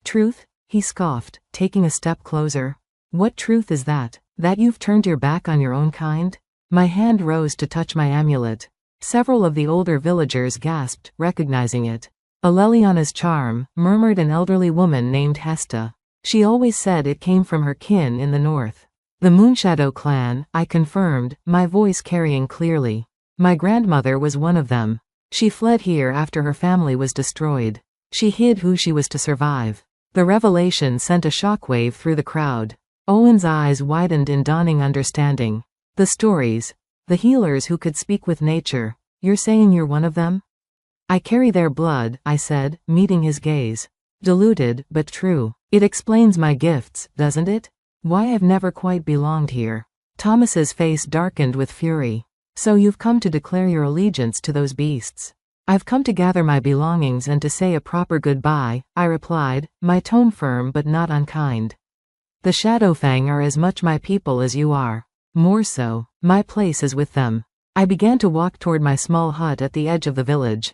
"Truth?" he scoffed, taking a step closer. "What truth is that? That you've turned your back on your own kind?" My hand rose to touch my amulet. Several of the older villagers gasped, recognizing it. "Aleliana's charm," murmured an elderly woman named Hesta. "She always said it came from her kin in the north." "The Moonshadow clan," I confirmed, my voice carrying clearly. "My grandmother was one of them. She fled here after her family was destroyed. She hid who she was to survive." The revelation sent a shockwave through the crowd. Owen's eyes widened in dawning understanding. "The stories. The healers who could speak with nature. You're saying you're one of them?" "I carry their blood," I said, meeting his gaze. "Diluted, but true. It explains my gifts, doesn't it? Why I've never quite belonged here." Thomas's face darkened with fury. "So you've come to declare your allegiance to those beasts?" "I've come to gather my belongings and to say a proper goodbye," I replied, my tone firm but not unkind. "The Shadowfang are as much my people as you are. More so. My place is with them." I began to walk toward my small hut at the edge of the village.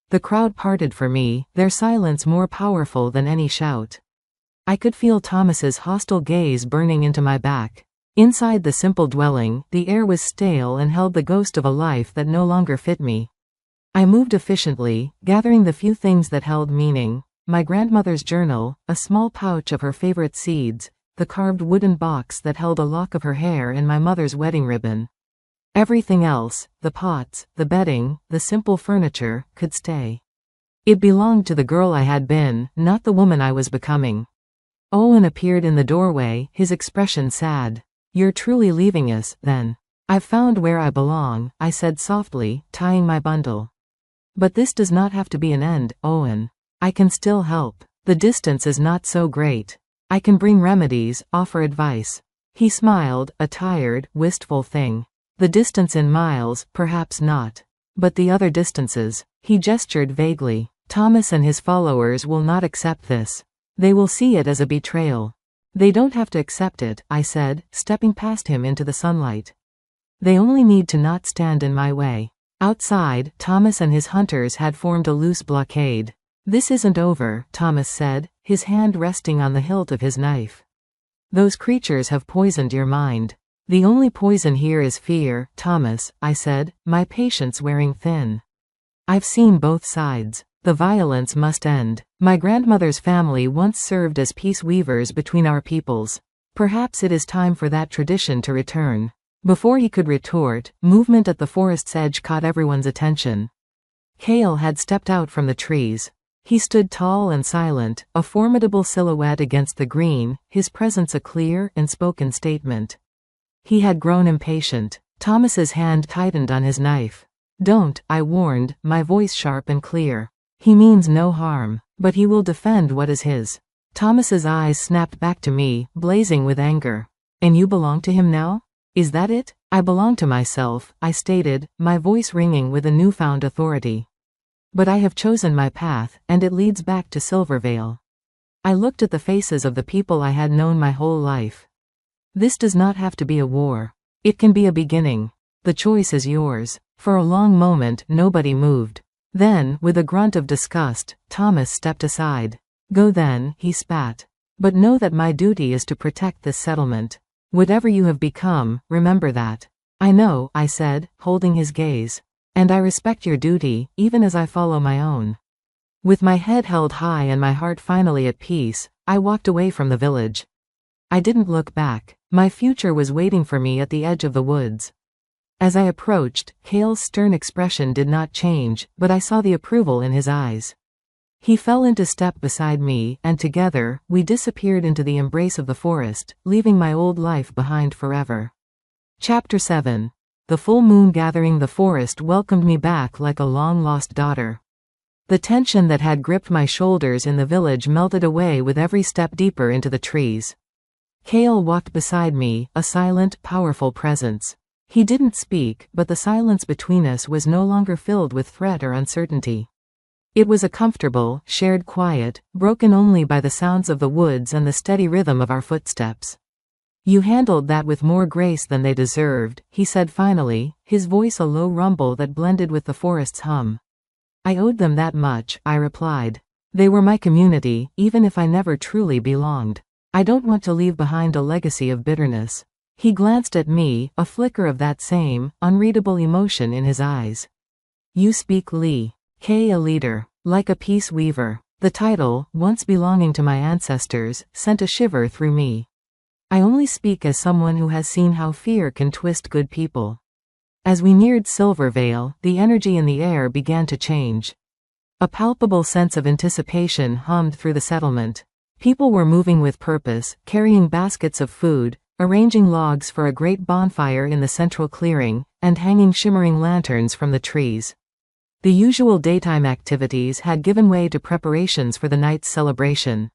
The crowd parted for me, their silence more powerful than any shout. I could feel Thomas's hostile gaze burning into my back. Inside the simple dwelling, the air was stale and held the ghost of a life that no longer fit me. I moved efficiently, gathering the few things that held meaning: my grandmother's journal, a small pouch of her favorite seeds, the carved wooden box that held a lock of her hair and my mother's wedding ribbon. Everything else, the pots, the bedding, the simple furniture, could stay. It belonged to the girl I had been, not the woman I was becoming. Owen appeared in the doorway, his expression sad. "You're truly leaving us, then?" "I've found where I belong," I said softly, tying my bundle. "But this does not have to be an end, Owen. I can still help. The distance is not so great. I can bring remedies, offer advice." He smiled, a tired, wistful thing. "The distance in miles, perhaps not. But the other distances." He gestured vaguely. "Thomas and his followers will not accept this. They will see it as a betrayal." "They don't have to accept it," I said, stepping past him into the sunlight. "They only need to not stand in my way." Outside, Thomas and his hunters had formed a loose blockade. "This isn't over," Thomas said, his hand resting on the hilt of his knife. "Those creatures have poisoned your mind." "The only poison here is fear, Thomas," I said, my patience wearing thin. "I've seen both sides. The violence must end. My grandmother's family once served as peace weavers between our peoples. Perhaps it is time for that tradition to return." Before he could retort, movement at the forest's edge caught everyone's attention. Kale had stepped out from the trees. He stood tall and silent, a formidable silhouette against the green, his presence a clear, unspoken statement. He had grown impatient. Thomas's hand tightened on his knife. "Don't," I warned, my voice sharp and clear. "He means no harm, but he will defend what is his." Thomas's eyes snapped back to me, blazing with anger. And you belong to him now? Is that it? I belong to myself, I stated, my voice ringing with a newfound authority. But I have chosen my path, and it leads back to Silvervale. I looked at the faces of the people I had known my whole life. This does not have to be a war. It can be a beginning. The choice is yours. For a long moment, nobody moved. Then, with a grunt of disgust, Thomas stepped aside. Go then, he spat. But know that my duty is to protect this settlement. Whatever you have become, remember that. I know, I said, holding his gaze. And I respect your duty, even as I follow my own. With my head held high and my heart finally at peace, I walked away from the village. I didn't look back. My future was waiting for me at the edge of the woods. As I approached, Cale's stern expression did not change, but I saw the approval in his eyes. He fell into step beside me, and together, we disappeared into the embrace of the forest, leaving my old life behind forever. Chapter 7. The full moon gathering the forest welcomed me back like a long-lost daughter. The tension that had gripped my shoulders in the village melted away with every step deeper into the trees. Cale walked beside me, a silent, powerful presence. He didn't speak, but the silence between us was no longer filled with threat or uncertainty. It was a comfortable, shared quiet, broken only by the sounds of the woods and the steady rhythm of our footsteps. You handled that with more grace than they deserved, he said finally, his voice a low rumble that blended with the forest's hum. I owed them that much, I replied. They were my community, even if I never truly belonged. I don't want to leave behind a legacy of bitterness. He glanced at me, a flicker of that same, unreadable emotion in his eyes. You speak Lee. K, a leader. Like a peace weaver. The title, once belonging to my ancestors, sent a shiver through me. I only speak as someone who has seen how fear can twist good people. As we neared Silvervale, the energy in the air began to change. A palpable sense of anticipation hummed through the settlement. People were moving with purpose, carrying baskets of food, arranging logs for a great bonfire in the central clearing, and hanging shimmering lanterns from the trees. The usual daytime activities had given way to preparations for the night's celebration.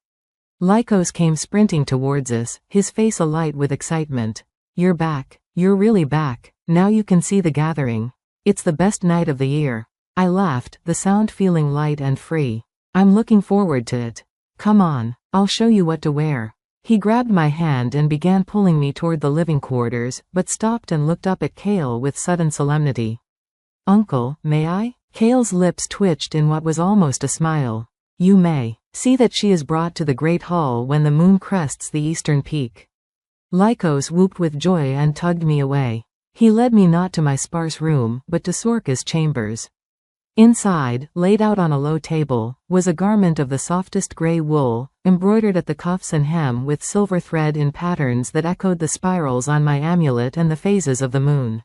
Lycos came sprinting towards us, his face alight with excitement. You're back. You're really back. Now you can see the gathering. It's the best night of the year. I laughed, the sound feeling light and free. I'm looking forward to it. Come on, I'll show you what to wear. He grabbed my hand and began pulling me toward the living quarters, but stopped and looked up at Cale with sudden solemnity. Uncle, may I? Cale's lips twitched in what was almost a smile. You may. See that she is brought to the great hall when the moon crests the eastern peak. Lycos whooped with joy and tugged me away. He led me not to my sparse room, but to Sorka's chambers. Inside, laid out on a low table, was a garment of the softest gray wool, embroidered at the cuffs and hem with silver thread in patterns that echoed the spirals on my amulet and the phases of the moon.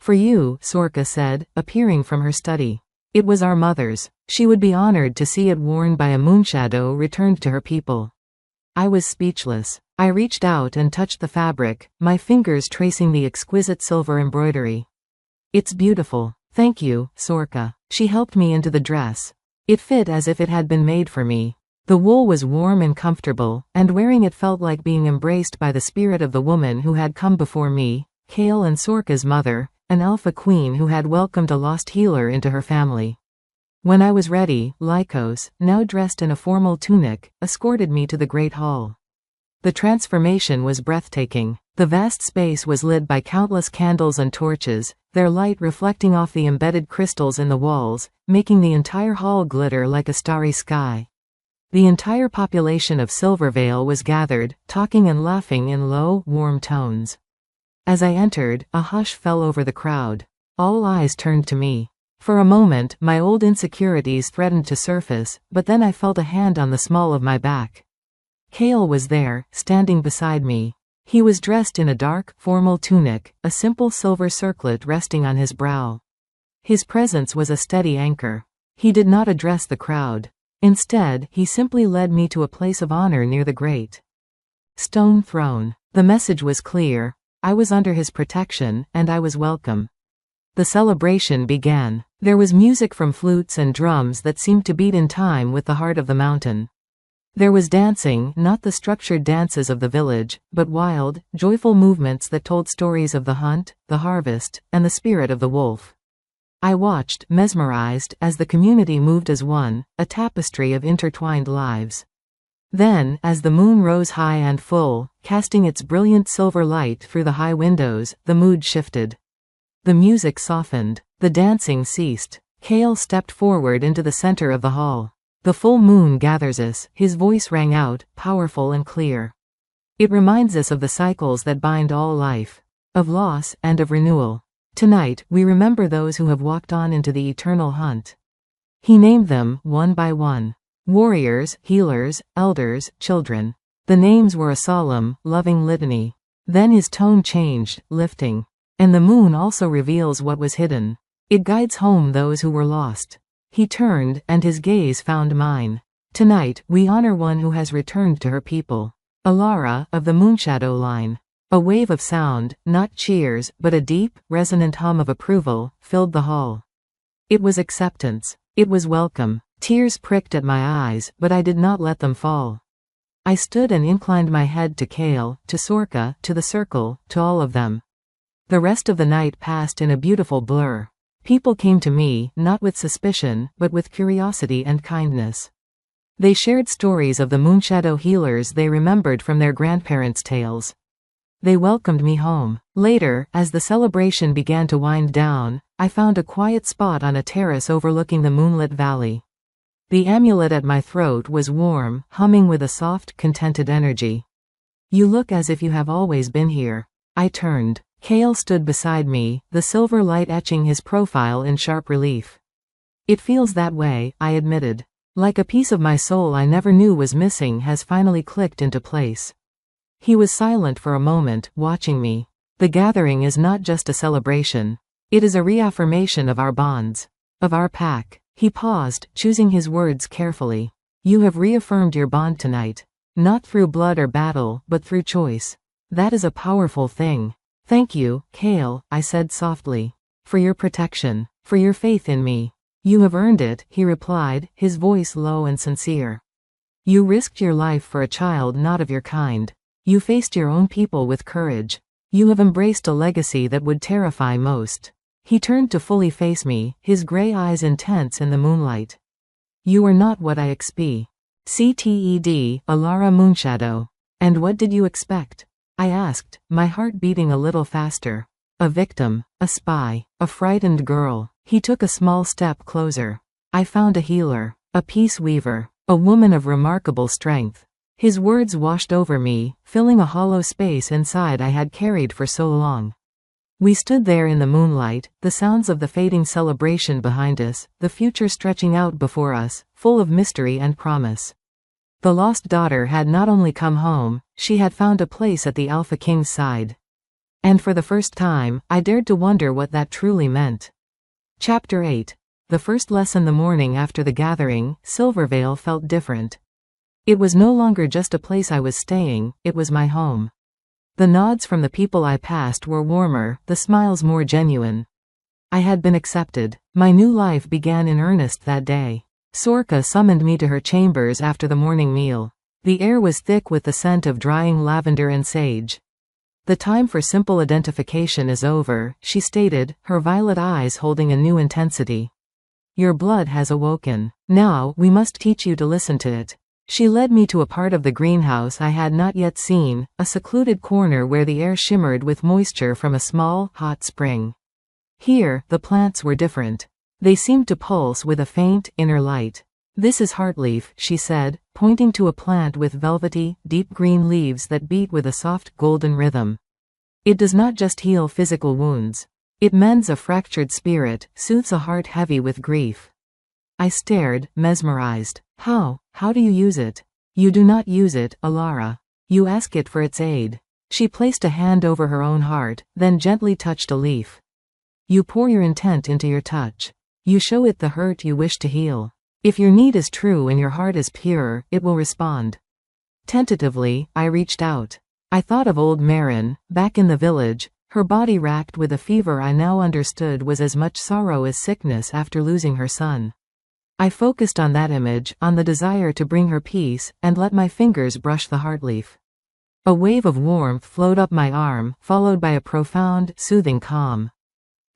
For you, Sorka said, appearing from her study. It was our mother's. She would be honored to see it worn by a moonshadow returned to her people. I was speechless. I reached out and touched the fabric, my fingers tracing the exquisite silver embroidery. It's beautiful. Thank you, Sorka. She helped me into the dress. It fit as if it had been made for me. The wool was warm and comfortable, and wearing it felt like being embraced by the spirit of the woman who had come before me, Cale and Sorka's mother, an alpha queen who had welcomed a lost healer into her family. When I was ready, Lycos, now dressed in a formal tunic, escorted me to the great hall. The transformation was breathtaking. The vast space was lit by countless candles and torches, their light reflecting off the embedded crystals in the walls, making the entire hall glitter like a starry sky. The entire population of Silvervale was gathered, talking and laughing in low, warm tones. As I entered, a hush fell over the crowd. All eyes turned to me. For a moment, my old insecurities threatened to surface, but then I felt a hand on the small of my back. Cale was there, standing beside me. He was dressed in a dark, formal tunic, a simple silver circlet resting on his brow. His presence was a steady anchor. He did not address the crowd. Instead, he simply led me to a place of honor near the great stone throne. The message was clear. I was under his protection, and I was welcome. The celebration began. There was music from flutes and drums that seemed to beat in time with the heart of the mountain. There was dancing, not the structured dances of the village, but wild, joyful movements that told stories of the hunt, the harvest, and the spirit of the wolf. I watched, mesmerized, as the community moved as one, a tapestry of intertwined lives. Then, as the moon rose high and full, casting its brilliant silver light through the high windows, the mood shifted. The music softened. The dancing ceased. Kale stepped forward into the center of the hall. The full moon gathers us, his voice rang out, powerful and clear. It reminds us of the cycles that bind all life, of loss and of renewal. Tonight, we remember those who have walked on into the eternal hunt. He named them, one by one. Warriors, healers, elders, children. The names were a solemn, loving litany. Then his tone changed, lifting. And the moon also reveals what was hidden. It guides home those who were lost. He turned, and his gaze found mine. Tonight, we honor one who has returned to her people. Alara, of the Moonshadow line. A wave of sound, not cheers, but a deep, resonant hum of approval, filled the hall. It was acceptance. It was welcome. Tears pricked at my eyes, but I did not let them fall. I stood and inclined my head to Kale, to Sorka, to the circle, to all of them. The rest of the night passed in a beautiful blur. People came to me, not with suspicion, but with curiosity and kindness. They shared stories of the Moonshadow healers they remembered from their grandparents' tales. They welcomed me home. Later, as the celebration began to wind down, I found a quiet spot on a terrace overlooking the moonlit valley. The amulet at my throat was warm, humming with a soft, contented energy. "You look as if you have always been here." I turned. Kale stood beside me, the silver light etching his profile in sharp relief. "It feels that way," I admitted. "Like a piece of my soul I never knew was missing has finally clicked into place." He was silent for a moment, watching me. "The gathering is not just a celebration. It is a reaffirmation of our bonds. Of our pack." He paused, choosing his words carefully. "You have reaffirmed your bond tonight. Not through blood or battle, but through choice. That is a powerful thing." "Thank you, Kale," I said softly. "For your protection. For your faith in me." "You have earned it," he replied, his voice low and sincere. "You risked your life for a child not of your kind. You faced your own people with courage. You have embraced a legacy that would terrify most." He turned to fully face me, his gray eyes intense in the moonlight. "You are not what I expected. Alara Moonshadow. And what did you expect?" I asked, my heart beating a little faster. "A victim, a spy, a frightened girl." He took a small step closer. "I found a healer, a peace weaver, a woman of remarkable strength." His words washed over me, filling a hollow space inside I had carried for so long. We stood there in the moonlight, the sounds of the fading celebration behind us, the future stretching out before us, full of mystery and promise. The lost daughter had not only come home, she had found a place at the Alpha King's side. And for the first time, I dared to wonder what that truly meant. Chapter 8. The first lesson. The morning after the gathering, Silvervale felt different. It was no longer just a place I was staying, it was my home. The nods from the people I passed were warmer, the smiles more genuine. I had been accepted. My new life began in earnest that day. Sorka summoned me to her chambers after the morning meal. The air was thick with the scent of drying lavender and sage. "The time for simple identification is over," she stated, her violet eyes holding a new intensity. "Your blood has awoken. Now, we must teach you to listen to it." She led me to a part of the greenhouse I had not yet seen, a secluded corner where the air shimmered with moisture from a small, hot spring. Here, the plants were different. They seemed to pulse with a faint, inner light. "This is heartleaf," she said, pointing to a plant with velvety, deep green leaves that beat with a soft, golden rhythm. "It does not just heal physical wounds. It mends a fractured spirit, soothes a heart heavy with grief." I stared, mesmerized. How do you use it?" "You do not use it, Alara. You ask it for its aid." She placed a hand over her own heart, then gently touched a leaf. "You pour your intent into your touch. You show it the hurt you wish to heal. If your need is true and your heart is pure, it will respond." Tentatively, I reached out. I thought of old Marin, back in the village, her body racked with a fever I now understood was as much sorrow as sickness after losing her son. I focused on that image, on the desire to bring her peace, and let my fingers brush the heartleaf. A wave of warmth flowed up my arm, followed by a profound, soothing calm.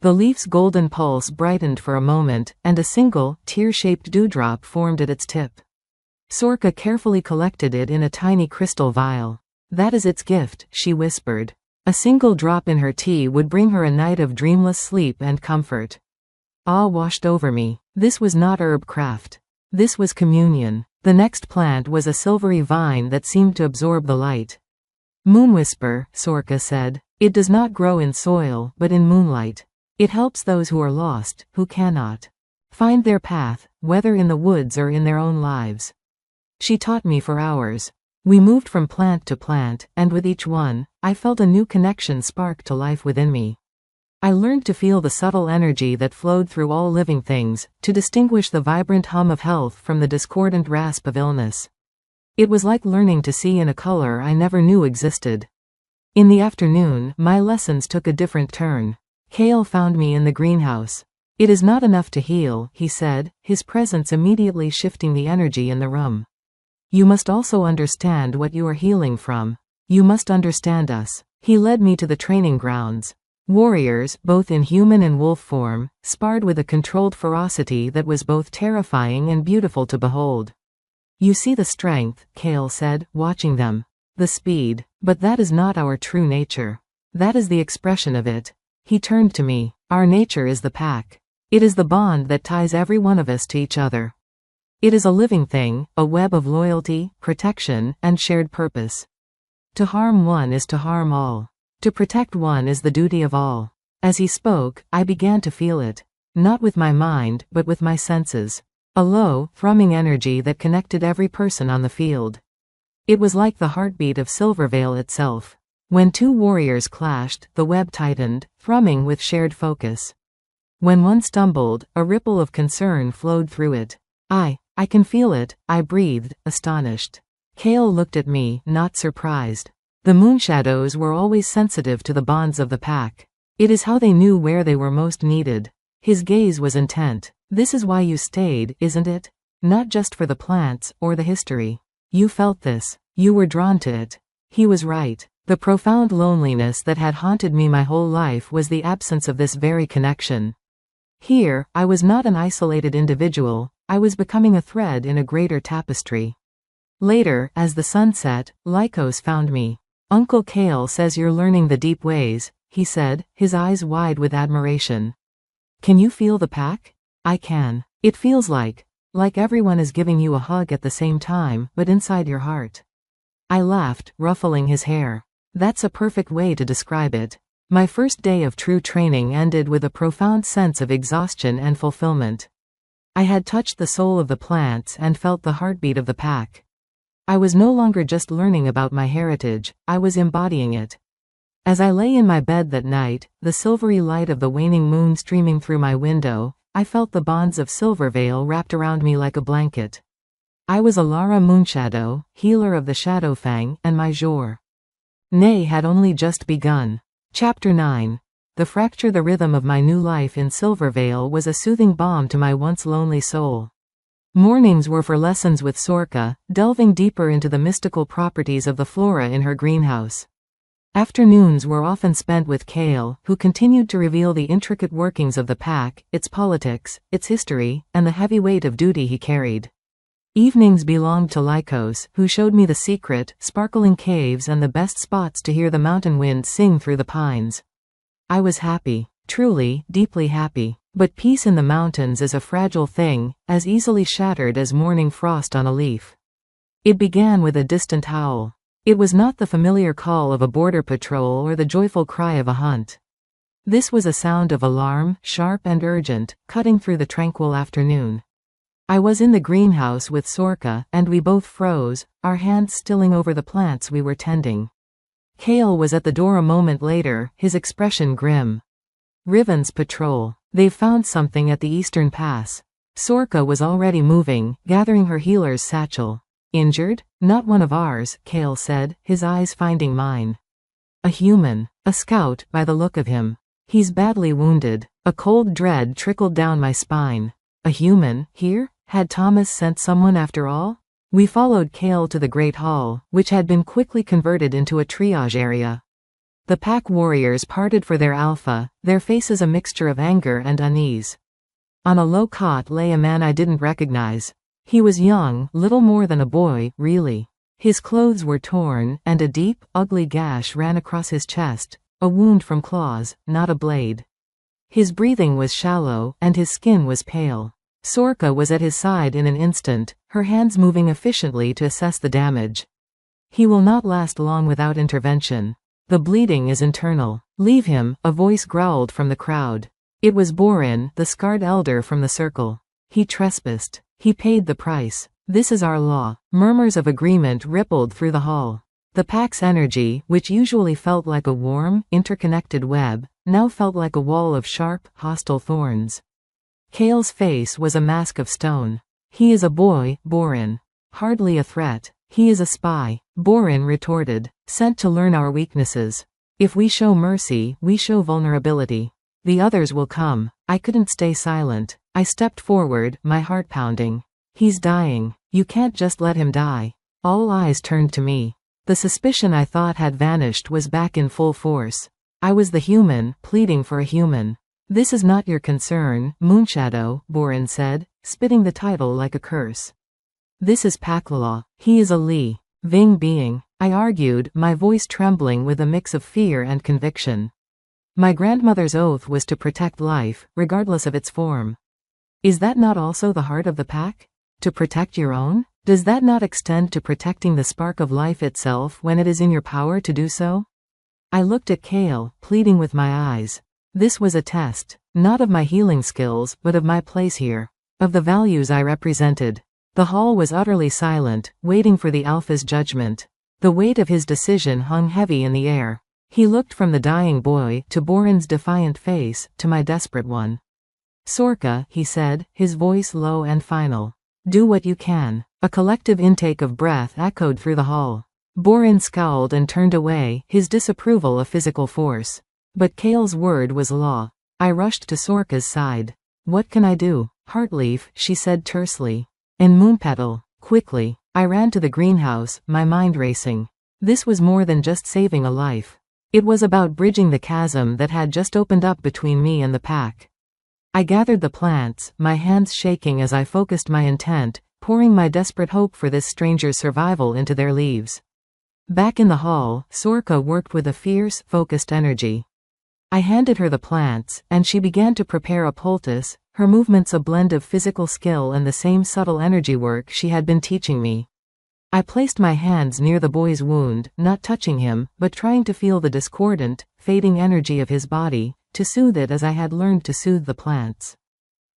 The leaf's golden pulse brightened for a moment, and a single, tear-shaped dewdrop formed at its tip. Sorka carefully collected it in a tiny crystal vial. "That is its gift," she whispered. A single drop in her tea would bring her a night of dreamless sleep and comfort. Awe washed over me. This was not herb craft. This was communion. The next plant was a silvery vine that seemed to absorb the light. "Moonwhisper," Sorka said. "It does not grow in soil, but in moonlight. It helps those who are lost, who cannot find their path, whether in the woods or in their own lives." She taught me for hours. We moved from plant to plant, and with each one, I felt a new connection spark to life within me. I learned to feel the subtle energy that flowed through all living things, to distinguish the vibrant hum of health from the discordant rasp of illness. It was like learning to see in a color I never knew existed. In the afternoon, my lessons took a different turn. Kale found me in the greenhouse. "It is not enough to heal," he said, his presence immediately shifting the energy in the room. "You must also understand what you are healing from. You must understand us." He led me to the training grounds. Warriors, both in human and wolf form, sparred with a controlled ferocity that was both terrifying and beautiful to behold. "You see the strength," Kale said, watching them. "The speed. But that is not our true nature. That is the expression of it." He turned to me. "Our nature is the pack. It is the bond that ties every one of us to each other. It is a living thing, a web of loyalty, protection, and shared purpose. To harm one is to harm all. To protect one is the duty of all." As he spoke, I began to feel it. Not with my mind, but with my senses. A low, thrumming energy that connected every person on the field. It was like the heartbeat of Silvervale itself. When two warriors clashed, the web tightened, thrumming with shared focus. When one stumbled, a ripple of concern flowed through it. I can feel it," I breathed, astonished. Kale looked at me, not surprised. The moonshadows were always sensitive to the bonds of the pack. It is how they knew where they were most needed. His gaze was intent. "This is why you stayed, isn't it? Not just for the plants, or the history. You felt this. You were drawn to it." He was right. The profound loneliness that had haunted me my whole life was the absence of this very connection. Here, I was not an isolated individual, I was becoming a thread in a greater tapestry. Later, as the sun set, Lycos found me. "Uncle Kale says you're learning the deep ways," he said, his eyes wide with admiration. "Can you feel the pack?" "I can. It feels like everyone is giving you a hug at the same time, but inside your heart." I laughed, ruffling his hair. "That's a perfect way to describe it." My first day of true training ended with a profound sense of exhaustion and fulfillment. I had touched the soul of the plants and felt the heartbeat of the pack. I was no longer just learning about my heritage, I was embodying it. As I lay in my bed that night, the silvery light of the waning moon streaming through my window, I felt the bonds of Silvervale wrapped around me like a blanket. I was Alara Moonshadow, healer of the Shadowfang, and my jour nay had only just begun. Chapter 9. The fracture. The rhythm of my new life in Silvervale was a soothing balm to my once lonely soul. Mornings were for lessons with Sorka, delving deeper into the mystical properties of the flora in her greenhouse. Afternoons were often spent with Kale, who continued to reveal the intricate workings of the pack, its politics, its history, and the heavy weight of duty he carried. Evenings belonged to Lycos, who showed me the secret, sparkling caves and the best spots to hear the mountain wind sing through the pines. I was happy, truly, deeply happy. But peace in the mountains is a fragile thing, as easily shattered as morning frost on a leaf. It began with a distant howl. It was not the familiar call of a border patrol or the joyful cry of a hunt. This was a sound of alarm, sharp and urgent, cutting through the tranquil afternoon. I was in the greenhouse with Sorka, and we both froze, our hands stilling over the plants we were tending. Kale was at the door a moment later, his expression grim. "Riven's patrol. They've found something at the eastern pass." Sorka was already moving, gathering her healer's satchel. "Injured? Not one of ours," Kale said, his eyes finding mine. "A human. A scout, by the look of him. He's badly wounded." A cold dread trickled down my spine. "A human, here?" Had Thomas sent someone after all? We followed Kale to the Great Hall, which had been quickly converted into a triage area. The pack warriors parted for their alpha, their faces a mixture of anger and unease. On a low cot lay a man I didn't recognize. He was young, little more than a boy, really. His clothes were torn, and a deep, ugly gash ran across his chest, a wound from claws, not a blade. His breathing was shallow, and his skin was pale. Sorka was at his side in an instant, her hands moving efficiently to assess the damage. He will not last long without intervention. The bleeding is internal. Leave him, a voice growled from the crowd. It was Borin, the scarred elder from the circle. He trespassed. He paid the price. This is our law. Murmurs of agreement rippled through the hall. The pack's energy, which usually felt like a warm, interconnected web, now felt like a wall of sharp, hostile thorns. Kale's face was a mask of stone. He is a boy, Borin. Hardly a threat. He is a spy, Borin retorted, sent to learn our weaknesses. If we show mercy, we show vulnerability. The others will come. I couldn't stay silent. I stepped forward, my heart pounding. He's dying. You can't just let him die. All eyes turned to me. The suspicion I thought had vanished was back in full force. I was the human, pleading for a human. This is not your concern, Moonshadow, Borin said, spitting the title like a curse. This is pack law. He is a Li Ving being, I argued, my voice trembling with a mix of fear and conviction. My grandmother's oath was to protect life, regardless of its form. Is that not also the heart of the pack? To protect your own? Does that not extend to protecting the spark of life itself when it is in your power to do so? I looked at Kale, pleading with my eyes. This was a test, not of my healing skills, but of my place here, of the values I represented. The hall was utterly silent, waiting for the Alpha's judgment. The weight of his decision hung heavy in the air. He looked from the dying boy, to Borin's defiant face, to my desperate one. Sorka, he said, his voice low and final. Do what you can. A collective intake of breath echoed through the hall. Borin scowled and turned away, his disapproval a physical force. But Kale's word was law. I rushed to Sorka's side. What can I do? Heartleaf, she said tersely. And Moonpetal. Quickly. I ran to the greenhouse, my mind racing. This was more than just saving a life. It was about bridging the chasm that had just opened up between me and the pack. I gathered the plants, my hands shaking as I focused my intent, pouring my desperate hope for this stranger's survival into their leaves. Back in the hall, Sorka worked with a fierce, focused energy. I handed her the plants, and she began to prepare a poultice, her movements a blend of physical skill and the same subtle energy work she had been teaching me. I placed my hands near the boy's wound, not touching him, but trying to feel the discordant, fading energy of his body, to soothe it as I had learned to soothe the plants.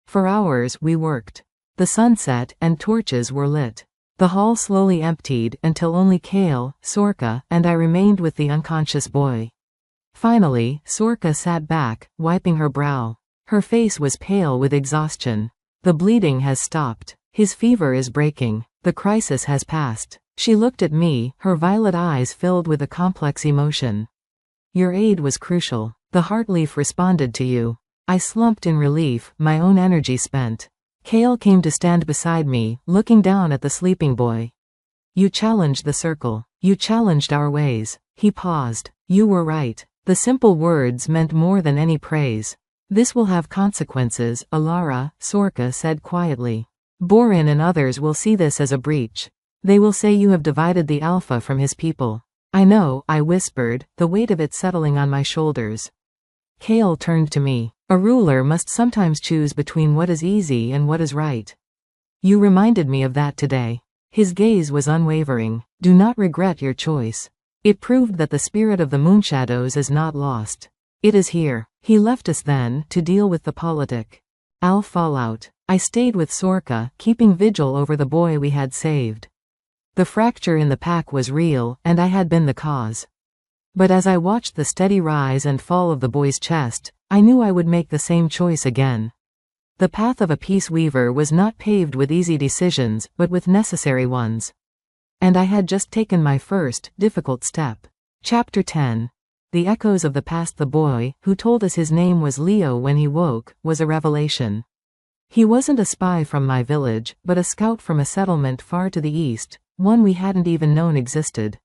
For hours we worked. The sun set, and torches were lit. The hall slowly emptied until only Kale, Sorka, and I remained with the unconscious boy. Finally, Sorka sat back, wiping her brow. Her face was pale with exhaustion. The bleeding has stopped. His fever is breaking. The crisis has passed. She looked at me, her violet eyes filled with a complex emotion. Your aid was crucial. The Heartleaf responded to you. I slumped in relief, my own energy spent. Kale came to stand beside me, looking down at the sleeping boy. You challenged the circle. You challenged our ways. He paused. You were right. The simple words meant more than any praise. This will have consequences, Alara, Sorka said quietly. Borin and others will see this as a breach. They will say you have divided the Alpha from his people. I know, I whispered, the weight of it settling on my shoulders. Kale turned to me. A ruler must sometimes choose between what is easy and what is right. You reminded me of that today. His gaze was unwavering. Do not regret your choice. It proved that the spirit of the Moonshadows is not lost. It is here. He left us then, to deal with the politic. Al fallout. I stayed with Sorka, keeping vigil over the boy we had saved. The fracture in the pack was real, and I had been the cause. But as I watched the steady rise and fall of the boy's chest, I knew I would make the same choice again. The path of a peace weaver was not paved with easy decisions, but with necessary ones. And I had just taken my first, difficult step. Chapter 10. The echoes of the past. The boy, who told us his name was Leo when he woke, was a revelation. He wasn't a spy from my village, but a scout from a settlement far to the east, one we hadn't even known existed.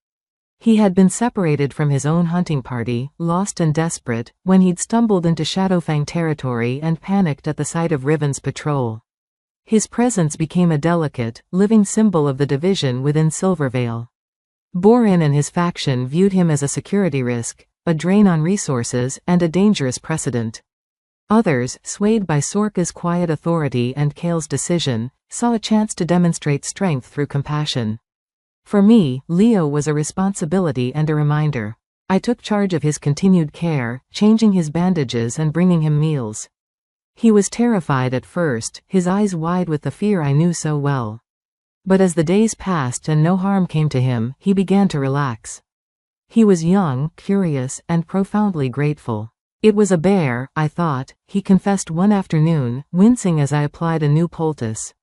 He had been separated from his own hunting party, lost and desperate, when he'd stumbled into Shadowfang territory and panicked at the sight of Riven's patrol. His presence became a delicate, living symbol of the division within Silvervale. Borin and his faction viewed him as a security risk, a drain on resources, and a dangerous precedent. Others, swayed by Sorka's quiet authority and Kale's decision, saw a chance to demonstrate strength through compassion. For me, Leo was a responsibility and a reminder. I took charge of his continued care, changing his bandages and bringing him meals. He was terrified at first, his eyes wide with the fear I knew so well. But as the days passed and no harm came to him, he began to relax. He was young, curious, and profoundly grateful. It was a bear, I thought, he confessed one afternoon, wincing as I applied a new poultice.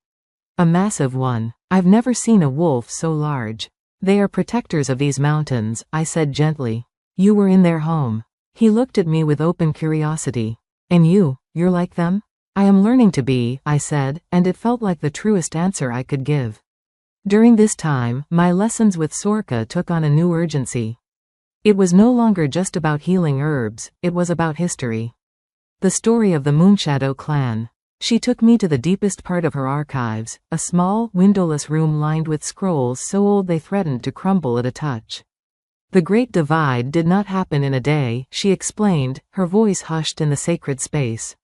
A massive one. I've never seen a wolf so large. They are protectors of these mountains, I said gently. You were in their home. He looked at me with open curiosity. And you're like them? I am learning to be, I said, and it felt like the truest answer I could give. During this time, my lessons with Sorka took on a new urgency. It was no longer just about healing herbs, it was about history. The story of the Moonshadow clan. She took me to the deepest part of her archives, a small, windowless room lined with scrolls so old they threatened to crumble at a touch. The Great Divide did not happen in a day, she explained, her voice hushed in the sacred space.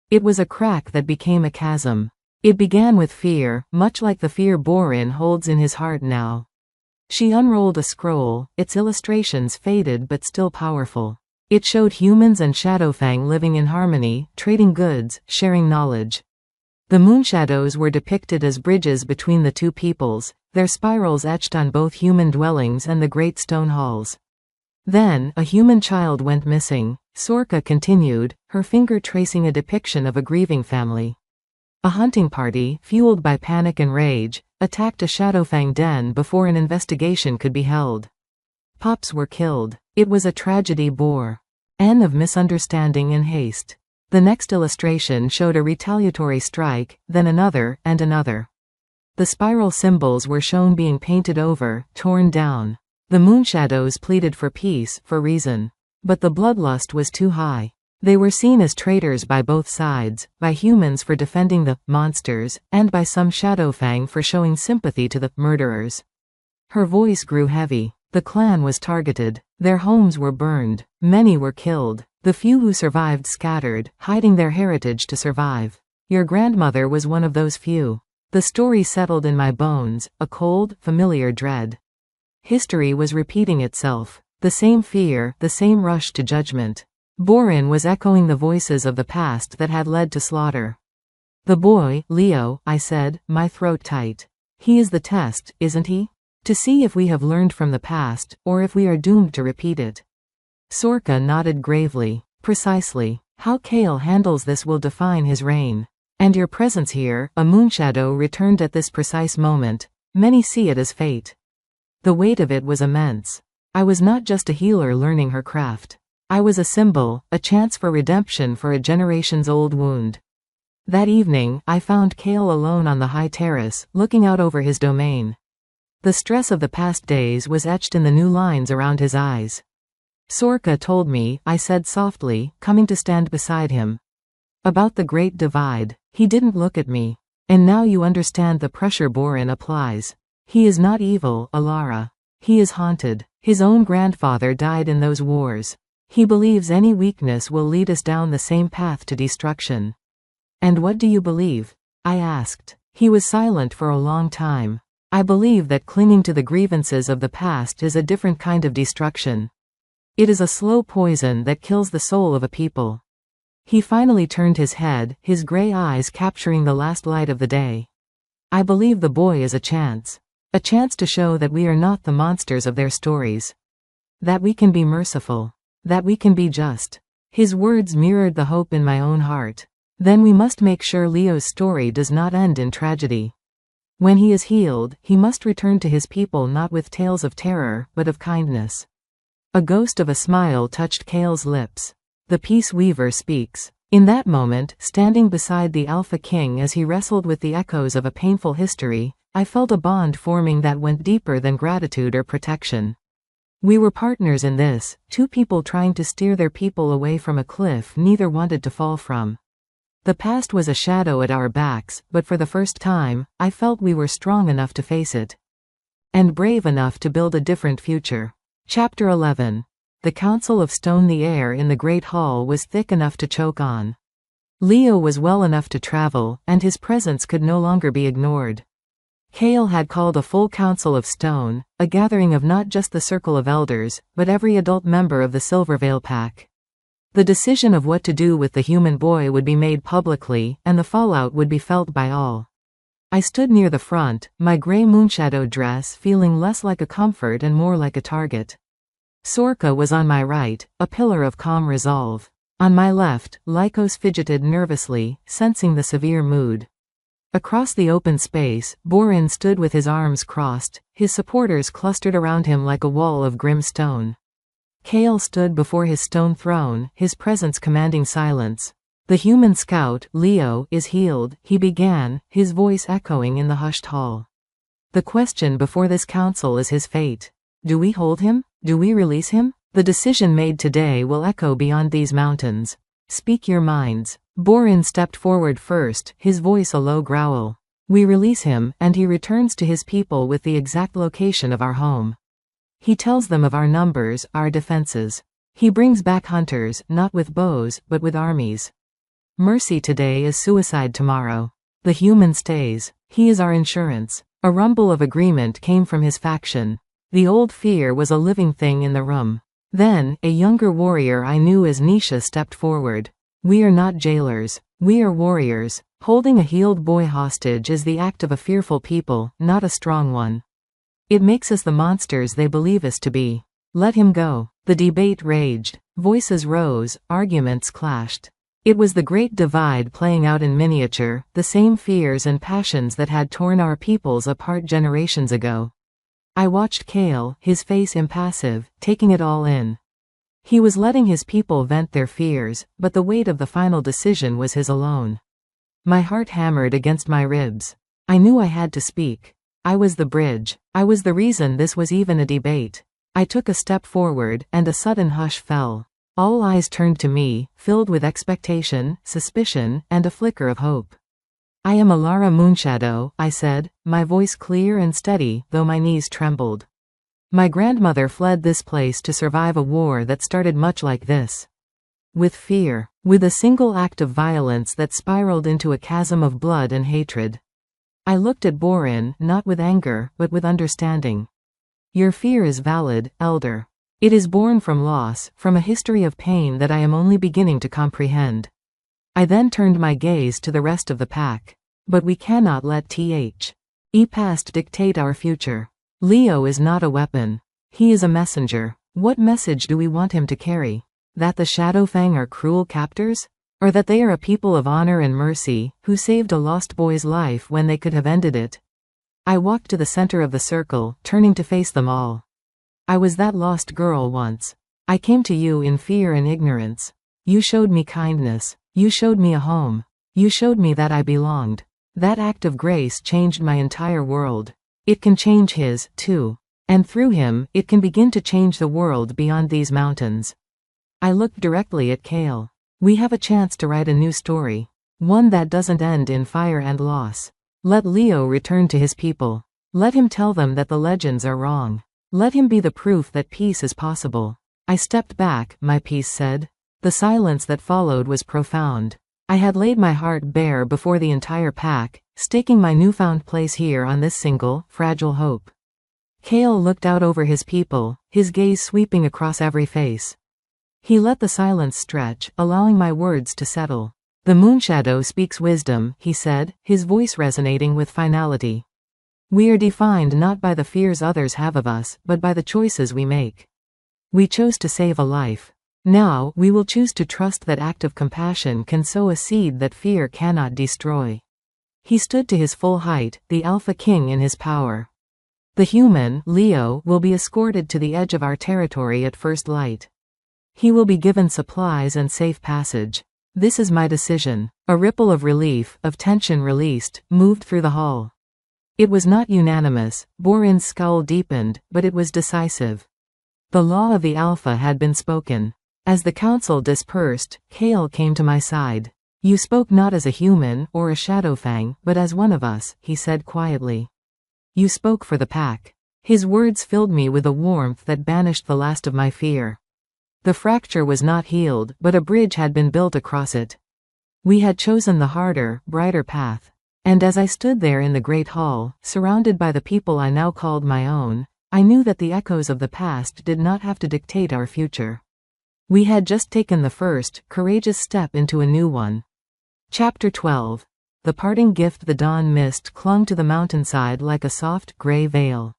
It was a crack that became a chasm. It began with fear, much like the fear Borin holds in his heart now. She unrolled a scroll, its illustrations faded but still powerful. It showed humans and Shadowfang living in harmony, trading goods, sharing knowledge. The Moonshadows were depicted as bridges between the two peoples, their spirals etched on both human dwellings and the great stone halls. Then, a human child went missing, Sorka continued, her finger tracing a depiction of a grieving family. A hunting party, fueled by panic and rage, attacked a Shadowfang den before an investigation could be held. Pups were killed. It was a tragedy born of misunderstanding and haste. The next illustration showed a retaliatory strike, then another, and another. The spiral symbols were shown being painted over, torn down. The Moonshadows pleaded for peace, for reason. But the bloodlust was too high. They were seen as traitors by both sides, by humans for defending the monsters, and by some Shadowfang for showing sympathy to the murderers. Her voice grew heavy. The clan was targeted. Their homes were burned. Many were killed. The few who survived scattered, hiding their heritage to survive. Your grandmother was one of those few. The story settled in my bones, a cold, familiar dread. History was repeating itself. The same fear, the same rush to judgment. Borin was echoing the voices of the past that had led to slaughter. The boy, Leo, I said, my throat tight. He is the test, isn't he? To see if we have learned from the past, or if we are doomed to repeat it. Sorka nodded gravely. Precisely. How Kale handles this will define his reign. And your presence here, a Moonshadow returned at this precise moment. Many see it as fate. The weight of it was immense. I was not just a healer learning her craft. I was a symbol, a chance for redemption for a generation's-old wound. That evening, I found Kale alone on the high terrace, looking out over his domain. The stress of the past days was etched in the new lines around his eyes. Sorka told me, I said softly, coming to stand beside him. About the Great Divide. He didn't look at me. And now you understand the pressure Borin applies. He is not evil, Alara. He is haunted. His own grandfather died in those wars. He believes any weakness will lead us down the same path to destruction. And what do you believe? I asked. He was silent for a long time. I believe that clinging to the grievances of the past is a different kind of destruction. It is a slow poison that kills the soul of a people. He finally turned his head, his gray eyes capturing the last light of the day. I believe the boy is a chance. A chance to show that we are not the monsters of their stories. That we can be merciful. That we can be just. His words mirrored the hope in my own heart. Then we must make sure Leo's story does not end in tragedy. When he is healed, he must return to his people not with tales of terror, but of kindness. A ghost of a smile touched Kale's lips. The Peace Weaver speaks. In that moment, standing beside the Alpha King as he wrestled with the echoes of a painful history, I felt a bond forming that went deeper than gratitude or protection. We were partners in this, two people trying to steer their people away from a cliff neither wanted to fall from. The past was a shadow at our backs, but for the first time, I felt we were strong enough to face it. And brave enough to build a different future. Chapter 11. The Council of Stone. The air in the Great Hall was thick enough to choke on. Leo was well enough to travel, and his presence could no longer be ignored. Kale had called a full Council of Stone, a gathering of not just the Circle of Elders, but every adult member of the Silvervale Pack. The decision of what to do with the human boy would be made publicly, and the fallout would be felt by all. I stood near the front, my gray moonshadow dress feeling less like a comfort and more like a target. Sorka was on my right, a pillar of calm resolve. On my left, Lycos fidgeted nervously, sensing the severe mood. Across the open space, Borin stood with his arms crossed, his supporters clustered around him like a wall of grim stone. Kale stood before his stone throne, his presence commanding silence. "The human scout, Leo, is healed," he began, his voice echoing in the hushed hall. "The question before this council is his fate. Do we hold him? Do we release him? The decision made today will echo beyond these mountains. Speak your minds." Borin stepped forward first, his voice a low growl. "We release him, and he returns to his people with the exact location of our home. He tells them of our numbers, our defenses. He brings back hunters, not with bows, but with armies. Mercy today is suicide tomorrow. The human stays. He is our insurance." A rumble of agreement came from his faction. The old fear was a living thing in the room. Then, a younger warrior I knew as Nisha stepped forward. "We are not jailers. We are warriors. Holding a healed boy hostage is the act of a fearful people, not a strong one. It makes us the monsters they believe us to be. Let him go." The debate raged. Voices rose, arguments clashed. It was the great divide playing out in miniature, the same fears and passions that had torn our peoples apart generations ago. I watched Kale, his face impassive, taking it all in. He was letting his people vent their fears, but the weight of the final decision was his alone. My heart hammered against my ribs. I knew I had to speak. I was the bridge. I was the reason this was even a debate. I took a step forward, and a sudden hush fell. All eyes turned to me, filled with expectation, suspicion, and a flicker of hope. "I am Alara Moonshadow," I said, my voice clear and steady, though my knees trembled. "My grandmother fled this place to survive a war that started much like this. With fear. With a single act of violence that spiraled into a chasm of blood and hatred." I looked at Borin, not with anger, but with understanding. "Your fear is valid, Elder. It is born from loss, from a history of pain that I am only beginning to comprehend." I then turned my gaze to the rest of the pack. "But we cannot let the past dictate our future. Leo is not a weapon. He is a messenger. What message do we want him to carry? That the Shadowfang are cruel captors? Or that they are a people of honor and mercy, who saved a lost boy's life when they could have ended it?" I walked to the center of the circle, turning to face them all. "I was that lost girl once. I came to you in fear and ignorance. You showed me kindness. You showed me a home. You showed me that I belonged. That act of grace changed my entire world. It can change his, too. And through him, it can begin to change the world beyond these mountains." I looked directly at Kale. "We have a chance to write a new story. One that doesn't end in fire and loss. Let Leo return to his people. Let him tell them that the legends are wrong. Let him be the proof that peace is possible." I stepped back, my piece said. The silence that followed was profound. I had laid my heart bare before the entire pack, staking my newfound place here on this single, fragile hope. Kale looked out over his people, his gaze sweeping across every face. He let the silence stretch, allowing my words to settle. "The Moonshadow speaks wisdom," he said, his voice resonating with finality. "We are defined not by the fears others have of us, but by the choices we make. We chose to save a life. Now, we will choose to trust that act of compassion can sow a seed that fear cannot destroy." He stood to his full height, the Alpha King in his power. "The human, Leo, will be escorted to the edge of our territory at first light. He will be given supplies and safe passage. This is my decision." A ripple of relief, of tension released, moved through the hall. It was not unanimous, Borin's scowl deepened, but it was decisive. The law of the Alpha had been spoken. As the council dispersed, Kale came to my side. "You spoke not as a human or a Shadowfang, but as one of us," he said quietly. "You spoke for the pack." His words filled me with a warmth that banished the last of my fear. The fracture was not healed, but a bridge had been built across it. We had chosen the harder, brighter path. And as I stood there in the great hall, surrounded by the people I now called my own, I knew that the echoes of the past did not have to dictate our future. We had just taken the first, courageous step into a new one. Chapter 12. The Parting Gift. The dawn mist clung to the mountainside like a soft, gray veil.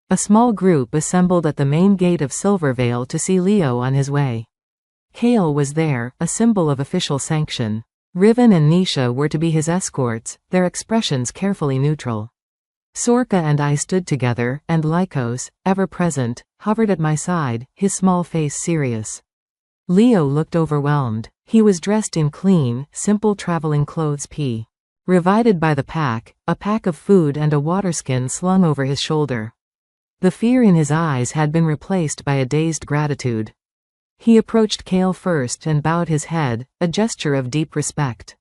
A small group assembled at the main gate of Silvervale to see Leo on his way. Kale was there, a symbol of official sanction. Riven and Nisha were to be his escorts, their expressions carefully neutral. Sorka and I stood together, and Lycos, ever present, hovered at my side, his small face serious. Leo looked overwhelmed. He was dressed in clean, simple traveling clothes provided by the pack, a pack of food and a waterskin slung over his shoulder. The fear in his eyes had been replaced by a dazed gratitude. He approached Kale first and bowed his head, a gesture of deep respect.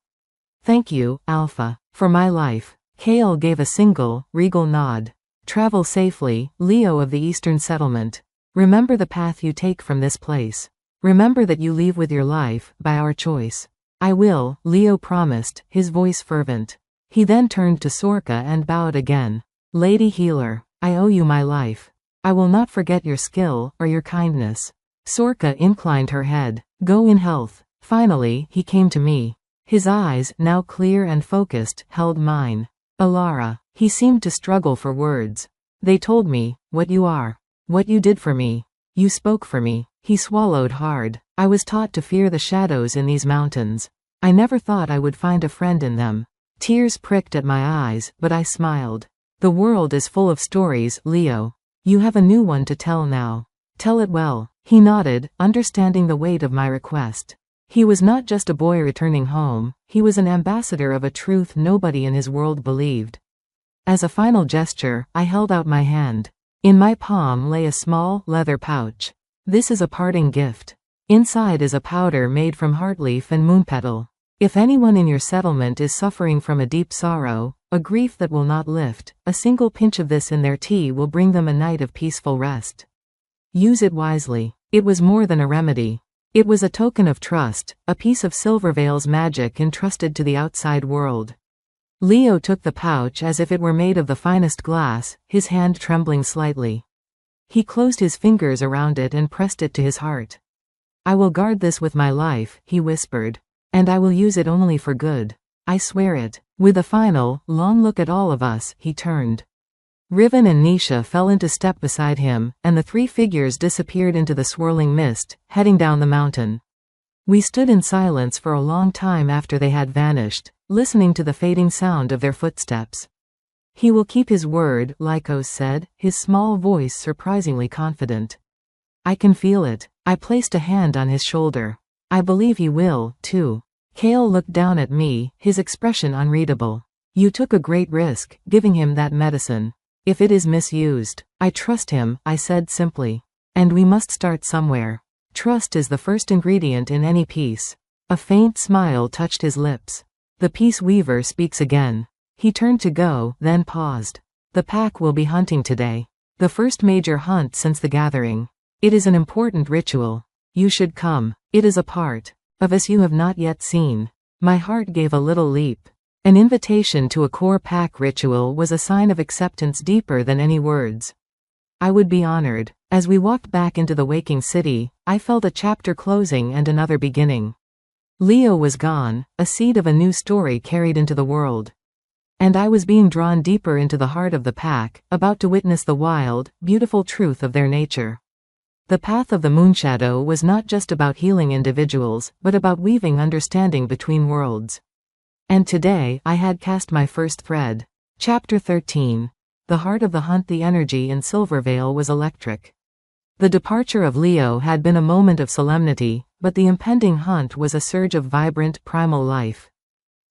"Thank you, Alpha, for my life." Kale gave a single, regal nod. "Travel safely, Leo of the Eastern Settlement. Remember the path you take from this place. Remember that you leave with your life, by our choice." "I will," Leo promised, his voice fervent. He then turned to Sorka and bowed again. "Lady Healer, I owe you my life. I will not forget your skill, or your kindness." Sorka inclined her head. "Go in health." Finally, he came to me. His eyes, now clear and focused, held mine. "Alara." He seemed to struggle for words. "They told me what you are. What you did for me. You spoke for me." He swallowed hard. "I was taught to fear the shadows in these mountains. I never thought I would find a friend in them." Tears pricked at my eyes, but I smiled. "The world is full of stories, Leo. You have a new one to tell now. Tell it well." He nodded, understanding the weight of my request. He was not just a boy returning home, he was an ambassador of a truth nobody in his world believed. As a final gesture, I held out my hand. In my palm lay a small, leather pouch. "This is a parting gift. Inside is a powder made from heartleaf and moonpetal. If anyone in your settlement is suffering from a deep sorrow, a grief that will not lift, a single pinch of this in their tea will bring them a night of peaceful rest. Use it wisely." It was more than a remedy. It was a token of trust, a piece of Silvervale's magic entrusted to the outside world. Leo took the pouch as if it were made of the finest glass, his hand trembling slightly. He closed his fingers around it and pressed it to his heart. "I will guard this with my life," he whispered. "And I will use it only for good. I swear it." With a final, long look at all of us, he turned. Riven and Nisha fell into step beside him, and the three figures disappeared into the swirling mist, heading down the mountain. We stood in silence for a long time after they had vanished, listening to the fading sound of their footsteps. "He will keep his word," Lycos said, his small voice surprisingly confident. "I can feel it." I placed a hand on his shoulder. "I believe he will, too." Kale looked down at me, his expression unreadable. "You took a great risk, giving him that medicine. If it is misused, I trust him," I said simply. "And we must start somewhere. Trust is the first ingredient in any peace." A faint smile touched his lips. "The Peace Weaver speaks again." He turned to go, then paused. "The pack will be hunting today. The first major hunt since the gathering. It is an important ritual. You should come. It is a part of us you have not yet seen." My heart gave a little leap. An invitation to a core pack ritual was a sign of acceptance deeper than any words. I would be honored. As we walked back into the waking city, I felt a chapter closing and another beginning. Leo was gone, a seed of a new story carried into the world. And I was being drawn deeper into the heart of the pack, about to witness the wild, beautiful truth of their nature. The path of the Moonshadow was not just about healing individuals, but about weaving understanding between worlds. And today, I had cast my first thread. Chapter 13. The heart of the hunt. The energy in Silvervale was electric. The departure of Leo had been a moment of solemnity, but the impending hunt was a surge of vibrant, primal life.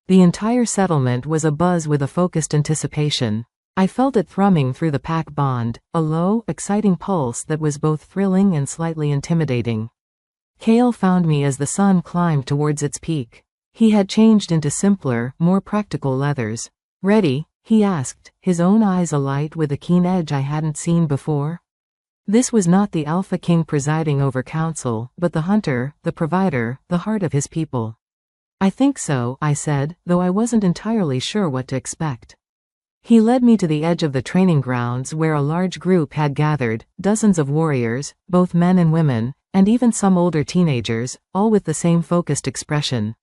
The entire settlement was abuzz with a focused anticipation. I felt it thrumming through the pack bond, a low, exciting pulse that was both thrilling and slightly intimidating. Kale found me as the sun climbed towards its peak. He had changed into simpler, more practical leathers. "Ready?" he asked, his own eyes alight with a keen edge I hadn't seen before. This was not the Alpha King presiding over council, but the hunter, the provider, the heart of his people. "I think so," I said, though I wasn't entirely sure what to expect. He led me to the edge of the training grounds where a large group had gathered, dozens of warriors, both men and women, and even some older teenagers, all with the same focused expression.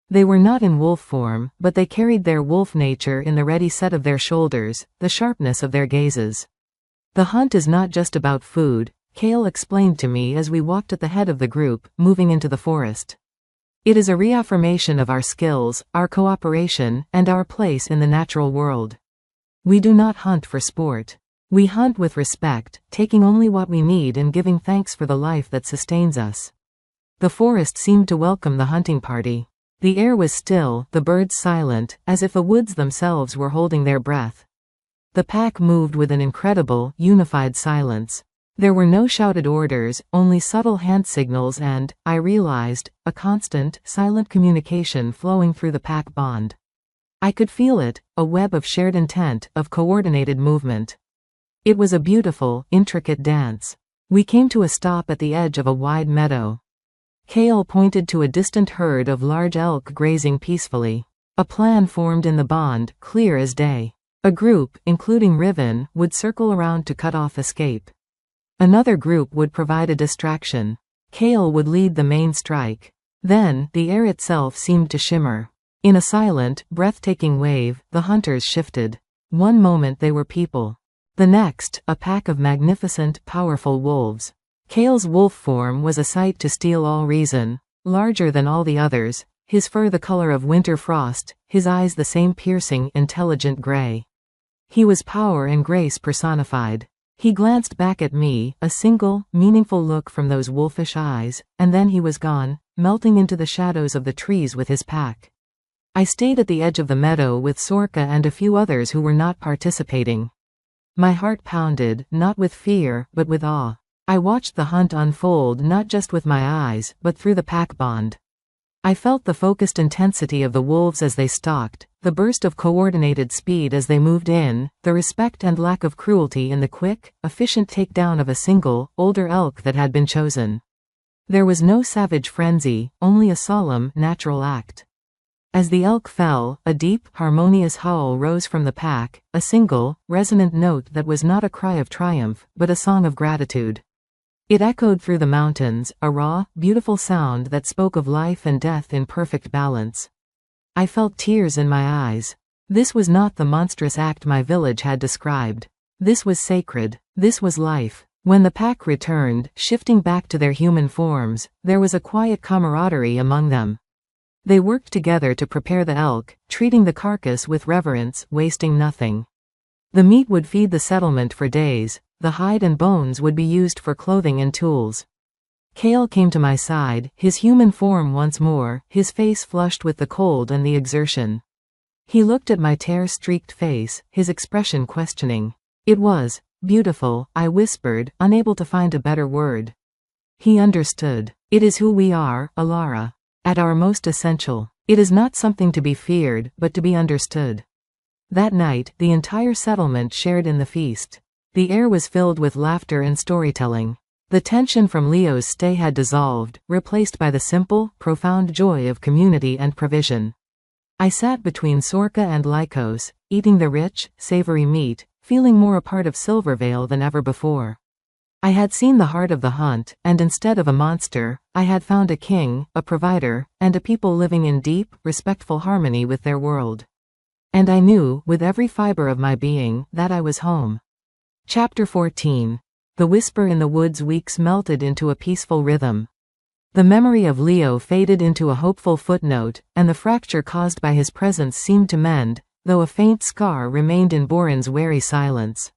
They were not in wolf form, but they carried their wolf nature in the ready set of their shoulders, the sharpness of their gazes. "The hunt is not just about food," Kale explained to me as we walked at the head of the group, moving into the forest. "It is a reaffirmation of our skills, our cooperation, and our place in the natural world. We do not hunt for sport. We hunt with respect, taking only what we need and giving thanks for the life that sustains us." The forest seemed to welcome the hunting party. The air was still, the birds silent, as if the woods themselves were holding their breath. The pack moved with an incredible, unified silence. There were no shouted orders, only subtle hand signals and, I realized, a constant, silent communication flowing through the pack bond. I could feel it, a web of shared intent, of coordinated movement. It was a beautiful, intricate dance. We came to a stop at the edge of a wide meadow. Kale pointed to a distant herd of large elk grazing peacefully. A plan formed in the bond, clear as day. A group, including Riven, would circle around to cut off escape. Another group would provide a distraction. Kale would lead the main strike. Then, the air itself seemed to shimmer. In a silent, breathtaking wave, the hunters shifted. One moment they were people. The next, a pack of magnificent, powerful wolves. Kale's wolf form was a sight to steal all reason. Larger than all the others, his fur the color of winter frost, his eyes the same piercing, intelligent gray. He was power and grace personified. He glanced back at me, a single, meaningful look from those wolfish eyes, and then he was gone, melting into the shadows of the trees with his pack. I stayed at the edge of the meadow with Sorka and a few others who were not participating. My heart pounded, not with fear, but with awe. I watched the hunt unfold not just with my eyes, but through the pack bond. I felt the focused intensity of the wolves as they stalked, the burst of coordinated speed as they moved in, the respect and lack of cruelty in the quick, efficient takedown of a single, older elk that had been chosen. There was no savage frenzy, only a solemn, natural act. As the elk fell, a deep, harmonious howl rose from the pack, a single, resonant note that was not a cry of triumph, but a song of gratitude. It echoed through the mountains, a raw, beautiful sound that spoke of life and death in perfect balance. I felt tears in my eyes. This was not the monstrous act my village had described. This was sacred. This was life. When the pack returned, shifting back to their human forms, there was a quiet camaraderie among them. They worked together to prepare the elk, treating the carcass with reverence, wasting nothing. The meat would feed the settlement for days. The hide and bones would be used for clothing and tools. Kale came to my side, his human form once more, his face flushed with the cold and the exertion. He looked at my tear-streaked face, his expression questioning. "It was beautiful," I whispered, unable to find a better word. He understood. "It is who we are, Alara. At our most essential. It is not something to be feared, but to be understood." That night, the entire settlement shared in the feast. The air was filled with laughter and storytelling. The tension from Leo's stay had dissolved, replaced by the simple, profound joy of community and provision. I sat between Sorka and Lycos, eating the rich, savory meat, feeling more a part of Silvervale than ever before. I had seen the heart of the hunt, and instead of a monster, I had found a king, a provider, and a people living in deep, respectful harmony with their world. And I knew, with every fiber of my being, that I was home. Chapter 14. The whisper in the woods. Weeks melted into a peaceful rhythm. The memory of Leo faded into a hopeful footnote, and the fracture caused by his presence seemed to mend, though a faint scar remained in Boren's wary silence.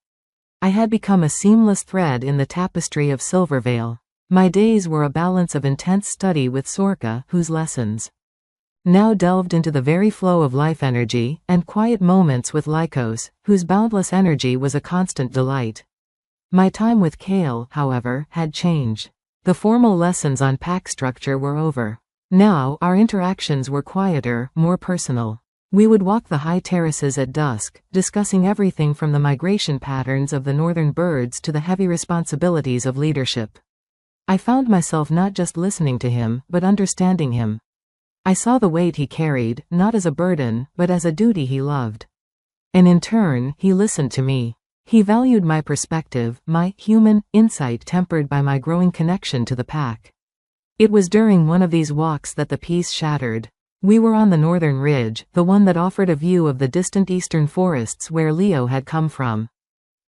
I had become a seamless thread in the tapestry of Silvervale. My days were a balance of intense study with Sorka, whose lessons now delved into the very flow of life energy, and quiet moments with Lycos, whose boundless energy was a constant delight. My time with Kale, however, had changed. The formal lessons on pack structure were over. Now, our interactions were quieter, more personal. We would walk the high terraces at dusk, discussing everything from the migration patterns of the northern birds to the heavy responsibilities of leadership. I found myself not just listening to him, but understanding him. I saw the weight he carried, not as a burden, but as a duty he loved. And in turn, he listened to me. He valued my perspective, my human insight tempered by my growing connection to the pack. It was during one of these walks that the peace shattered. We were on the northern ridge, the one that offered a view of the distant eastern forests where Leo had come from.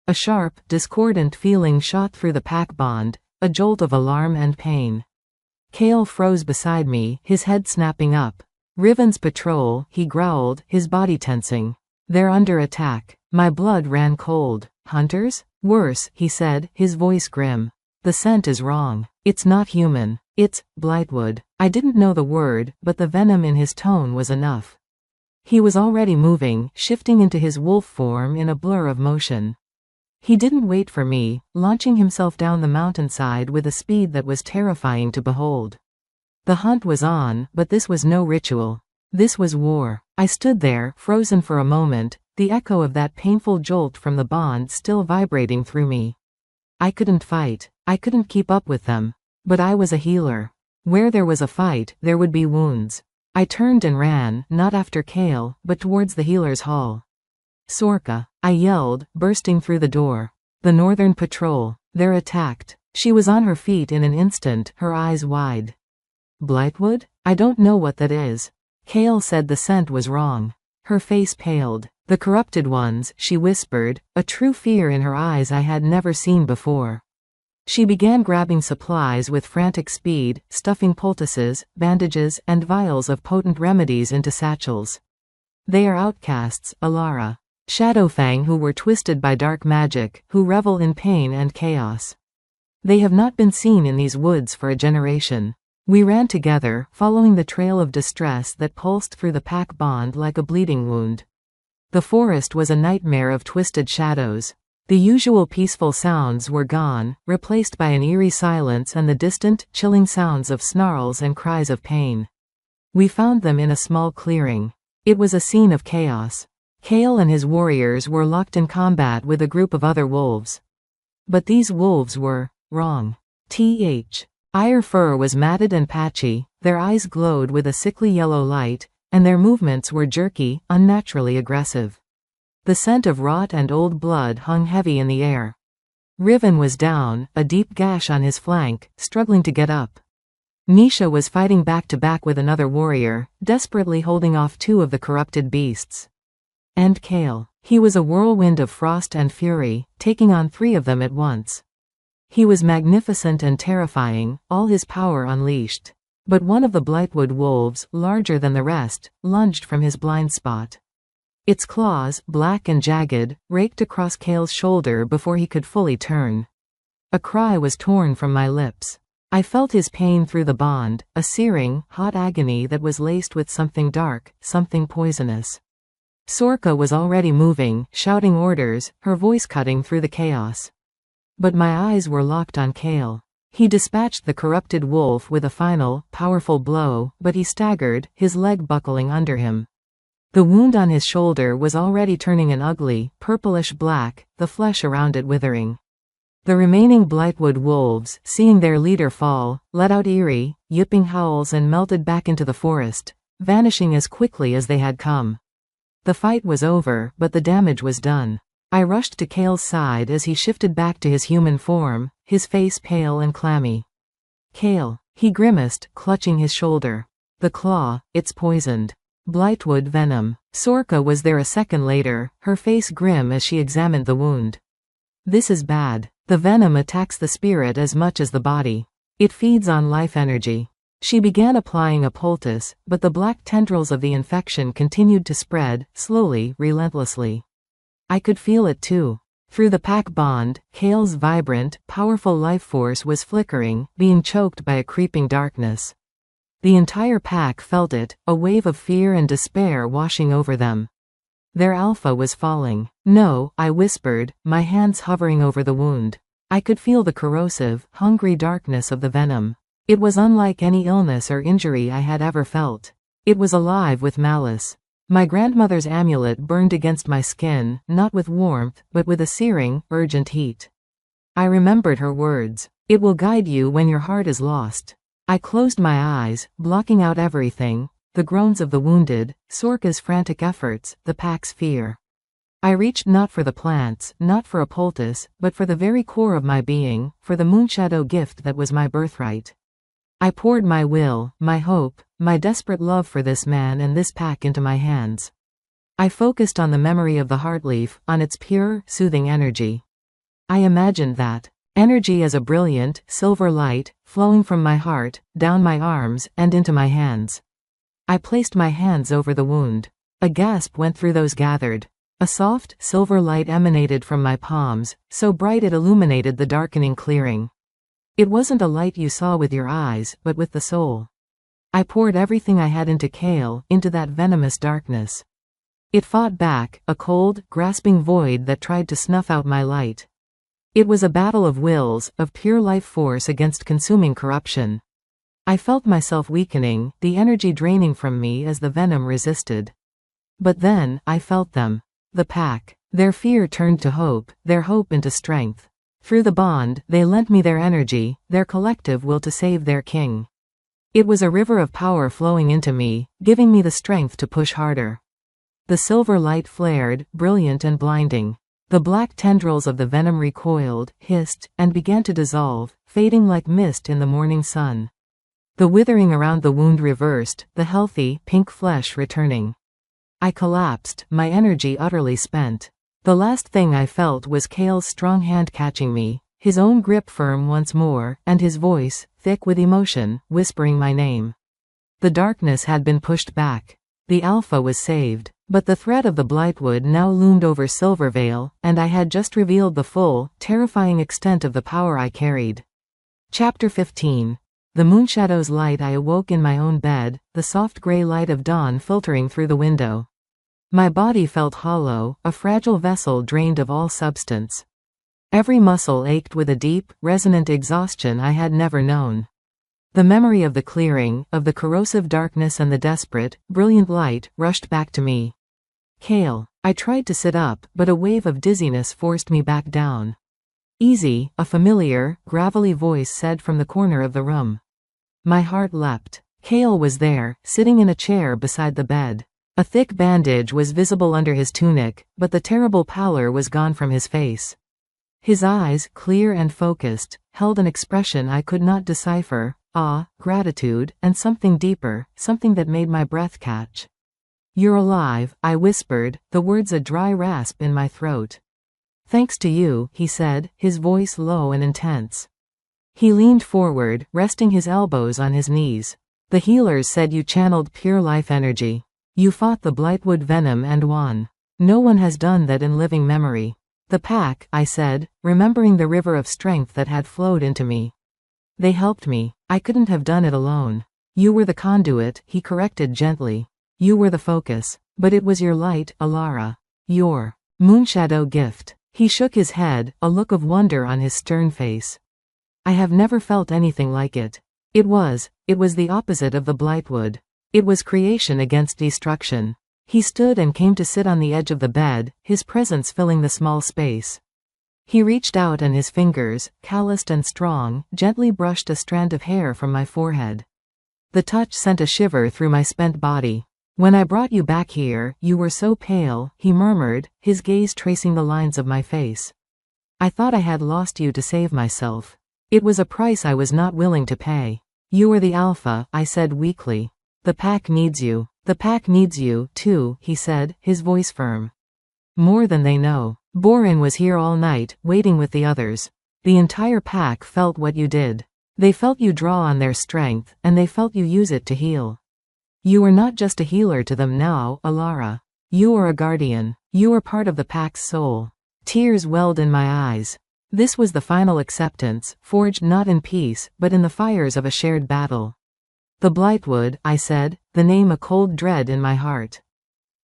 A sharp, discordant feeling shot through the pack bond, a jolt of alarm and pain. Kale froze beside me, his head snapping up. "Riven's patrol," he growled, his body tensing. "They're under attack." My blood ran cold. "Hunters?" "Worse," he said, his voice grim. "The scent is wrong. It's not human. It's Blightwood." I didn't know the word, but the venom in his tone was enough. He was already moving, shifting into his wolf form in a blur of motion. He didn't wait for me, launching himself down the mountainside with a speed that was terrifying to behold. The hunt was on, but this was no ritual. This was war. I stood there, frozen for a moment, the echo of that painful jolt from the bond still vibrating through me. I couldn't fight. I couldn't keep up with them. But I was a healer. Where there was a fight, there would be wounds. I turned and ran, not after Kale, but towards the healer's hall. "Sorka," I yelled, bursting through the door. "The Northern Patrol. They're attacked." She was on her feet in an instant, her eyes wide. "Blightwood? I don't know what that is." Kale said the scent was wrong. Her face paled. "The corrupted ones," she whispered, a true fear in her eyes I had never seen before. She began grabbing supplies with frantic speed, stuffing poultices, bandages, and vials of potent remedies into satchels. "They are outcasts, Alara. Shadowfang who were twisted by dark magic, who revel in pain and chaos. They have not been seen in these woods for a generation." We ran together, following the trail of distress that pulsed through the pack bond like a bleeding wound. The forest was a nightmare of twisted shadows. The usual peaceful sounds were gone, replaced by an eerie silence and the distant, chilling sounds of snarls and cries of pain. We found them in a small clearing. It was a scene of chaos. Kale and his warriors were locked in combat with a group of other wolves. But these wolves were wrong. Their fur was matted and patchy, their eyes glowed with a sickly yellow light, and their movements were jerky, unnaturally aggressive. The scent of rot and old blood hung heavy in the air. Riven was down, a deep gash on his flank, struggling to get up. Nisha was fighting back to back with another warrior, desperately holding off two of the corrupted beasts. And Kale. He was a whirlwind of frost and fury, taking on three of them at once. He was magnificent and terrifying, all his power unleashed. But one of the Blightwood wolves, larger than the rest, lunged from his blind spot. Its claws, black and jagged, raked across Kale's shoulder before he could fully turn. A cry was torn from my lips. I felt his pain through the bond, a searing, hot agony that was laced with something dark, something poisonous. Sorka was already moving, shouting orders, her voice cutting through the chaos. But my eyes were locked on Kale. He dispatched the corrupted wolf with a final, powerful blow, but he staggered, his leg buckling under him. The wound on his shoulder was already turning an ugly, purplish black, the flesh around it withering. The remaining Blightwood wolves, seeing their leader fall, let out eerie, yipping howls and melted back into the forest, vanishing as quickly as they had come. The fight was over, but the damage was done. I rushed to Kale's side as he shifted back to his human form, his face pale and clammy. "Kale," he grimaced, clutching his shoulder. "The claw, it's poisoned. Blightwood venom." Sorka was there a second later, her face grim as she examined the wound. "This is bad. The venom attacks the spirit as much as the body. It feeds on life energy." She began applying a poultice, but the black tendrils of the infection continued to spread, slowly, relentlessly. I could feel it too. Through the pack bond, Kale's vibrant, powerful life force was flickering, being choked by a creeping darkness. The entire pack felt it, a wave of fear and despair washing over them. Their alpha was falling. No, I whispered, my hands hovering over the wound. I could feel the corrosive, hungry darkness of the venom. It was unlike any illness or injury I had ever felt. It was alive with malice. My grandmother's amulet burned against my skin, not with warmth, but with a searing, urgent heat. I remembered her words. It will guide you when your heart is lost. I closed my eyes, blocking out everything, the groans of the wounded, Sorka's frantic efforts, the pack's fear. I reached not for the plants, not for a poultice, but for the very core of my being, for the moonshadow gift that was my birthright. I poured my will, my hope, my desperate love for this man and this pack into my hands. I focused on the memory of the heartleaf, on its pure, soothing energy. I imagined that energy as a brilliant, silver light, flowing from my heart, down my arms, and into my hands. I placed my hands over the wound. A gasp went through those gathered. A soft, silver light emanated from my palms, so bright it illuminated the darkening clearing. It wasn't a light you saw with your eyes, but with the soul. I poured everything I had into Kale, into that venomous darkness. It fought back, a cold, grasping void that tried to snuff out my light. It was a battle of wills, of pure life force against consuming corruption. I felt myself weakening, the energy draining from me as the venom resisted. But then, I felt them. The pack. Their fear turned to hope, their hope into strength. Through the bond, they lent me their energy, their collective will to save their king. It was a river of power flowing into me, giving me the strength to push harder. The silver light flared, brilliant and blinding. The black tendrils of the venom recoiled, hissed, and began to dissolve, fading like mist in the morning sun. The withering around the wound reversed, the healthy, pink flesh returning. I collapsed, my energy utterly spent. The last thing I felt was Kale's strong hand catching me, his own grip firm once more, and his voice, thick with emotion, whispering my name. The darkness had been pushed back. The Alpha was saved, but the threat of the Blightwood now loomed over Silvervale, and I had just revealed the full, terrifying extent of the power I carried. Chapter 15. The moonshadow's light. I awoke in my own bed, the soft gray light of dawn filtering through the window. My body felt hollow, a fragile vessel drained of all substance. Every muscle ached with a deep, resonant exhaustion I had never known. The memory of the clearing, of the corrosive darkness and the desperate, brilliant light, rushed back to me. Kale. I tried to sit up, but a wave of dizziness forced me back down. Easy, a familiar, gravelly voice said from the corner of the room. My heart leapt. Kale was there, sitting in a chair beside the bed. A thick bandage was visible under his tunic, but the terrible pallor was gone from his face. His eyes, clear and focused, held an expression I could not decipher, awe, gratitude, and something deeper, something that made my breath catch. "You're alive," I whispered, the words a dry rasp in my throat. "Thanks to you," he said, his voice low and intense. He leaned forward, resting his elbows on his knees. "The healers said you channeled pure life energy. You fought the Blightwood venom and won. No one has done that in living memory." "The pack," I said, remembering the river of strength that had flowed into me. "They helped me. I couldn't have done it alone." "You were the conduit," he corrected gently. "You were the focus. But it was your light, Alara. Your moonshadow gift." He shook his head, a look of wonder on his stern face. "I have never felt anything like it. It was the opposite of the Blightwood. It was creation against destruction." He stood and came to sit on the edge of the bed, his presence filling the small space. He reached out and his fingers, calloused and strong, gently brushed a strand of hair from my forehead. The touch sent a shiver through my spent body. "When I brought you back here, you were so pale," he murmured, his gaze tracing the lines of my face. "I thought I had lost you to save myself. It was a price I was not willing to pay." "You are the Alpha," I said weakly. "The pack needs you." "The pack needs you, too," he said, his voice firm. "More than they know. Borin was here all night, waiting with the others. The entire pack felt what you did. They felt you draw on their strength, and they felt you use it to heal. You are not just a healer to them now, Alara. You are a guardian. You are part of the pack's soul. Tears welled in my eyes. This was the final acceptance, forged not in peace, but in the fires of a shared battle. The Blightwood, I said, the name a cold dread in my heart.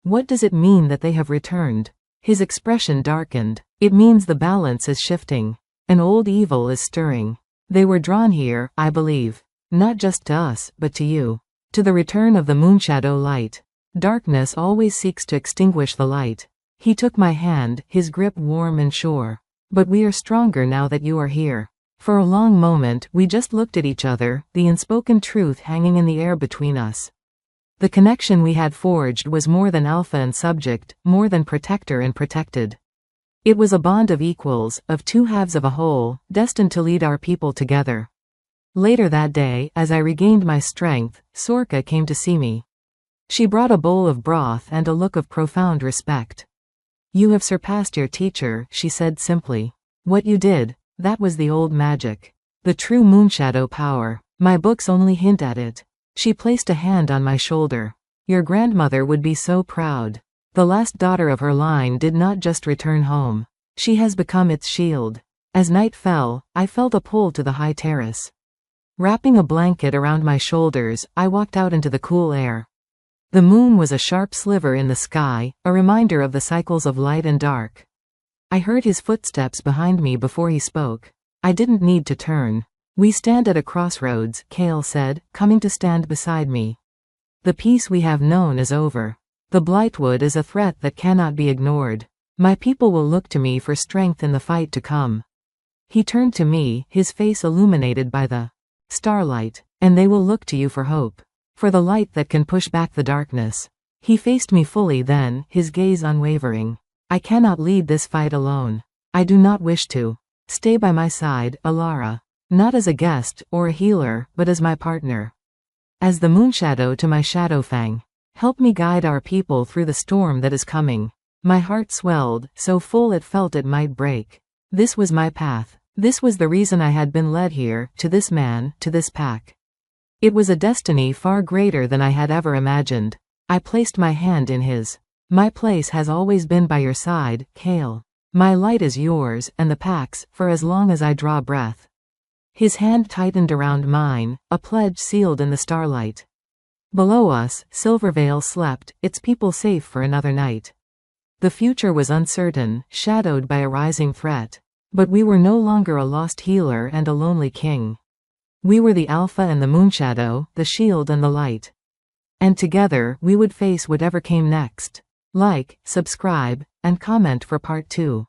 What does it mean that they have returned? His expression darkened. It means the balance is shifting. An old evil is stirring. They were drawn here, I believe. Not just to us, but to you. To the return of the moonshadow light. Darkness always seeks to extinguish the light. He took my hand, his grip warm and sure. But we are stronger now that you are here. For a long moment, we just looked at each other, the unspoken truth hanging in the air between us. The connection we had forged was more than alpha and subject, more than protector and protected. It was a bond of equals, of two halves of a whole, destined to lead our people together. Later that day, as I regained my strength, Sorka came to see me. She brought a bowl of broth and a look of profound respect. You have surpassed your teacher, she said simply. What you did, that was the old magic. The true moonshadow power. My books only hint at it. She placed a hand on my shoulder. Your grandmother would be so proud. The last daughter of her line did not just return home. She has become its shield. As night fell, I felt a pull to the high terrace. Wrapping a blanket around my shoulders, I walked out into the cool air. The moon was a sharp sliver in the sky, a reminder of the cycles of light and dark. I heard his footsteps behind me before he spoke. I didn't need to turn. We stand at a crossroads, Kale said, coming to stand beside me. The peace we have known is over. The Blightwood is a threat that cannot be ignored. My people will look to me for strength in the fight to come. He turned to me, his face illuminated by the starlight. And they will look to you for hope. For the light that can push back the darkness. He faced me fully then, his gaze unwavering. I cannot lead this fight alone. I do not wish to. Stay by my side, Alara. Not as a guest, or a healer, but as my partner. As the moonshadow to my shadowfang. Help me guide our people through the storm that is coming. My heart swelled, so full it felt it might break. This was my path. This was the reason I had been led here, to this man, to this pack. It was a destiny far greater than I had ever imagined. I placed my hand in his. My place has always been by your side, Kale. My light is yours, and the pack's, for as long as I draw breath. His hand tightened around mine, a pledge sealed in the starlight. Below us, Silvervale slept, its people safe for another night. The future was uncertain, shadowed by a rising threat. But we were no longer a lost healer and a lonely king. We were the alpha and the moonshadow, the shield and the light. And together, we would face whatever came next. Like, subscribe, and comment for part 2.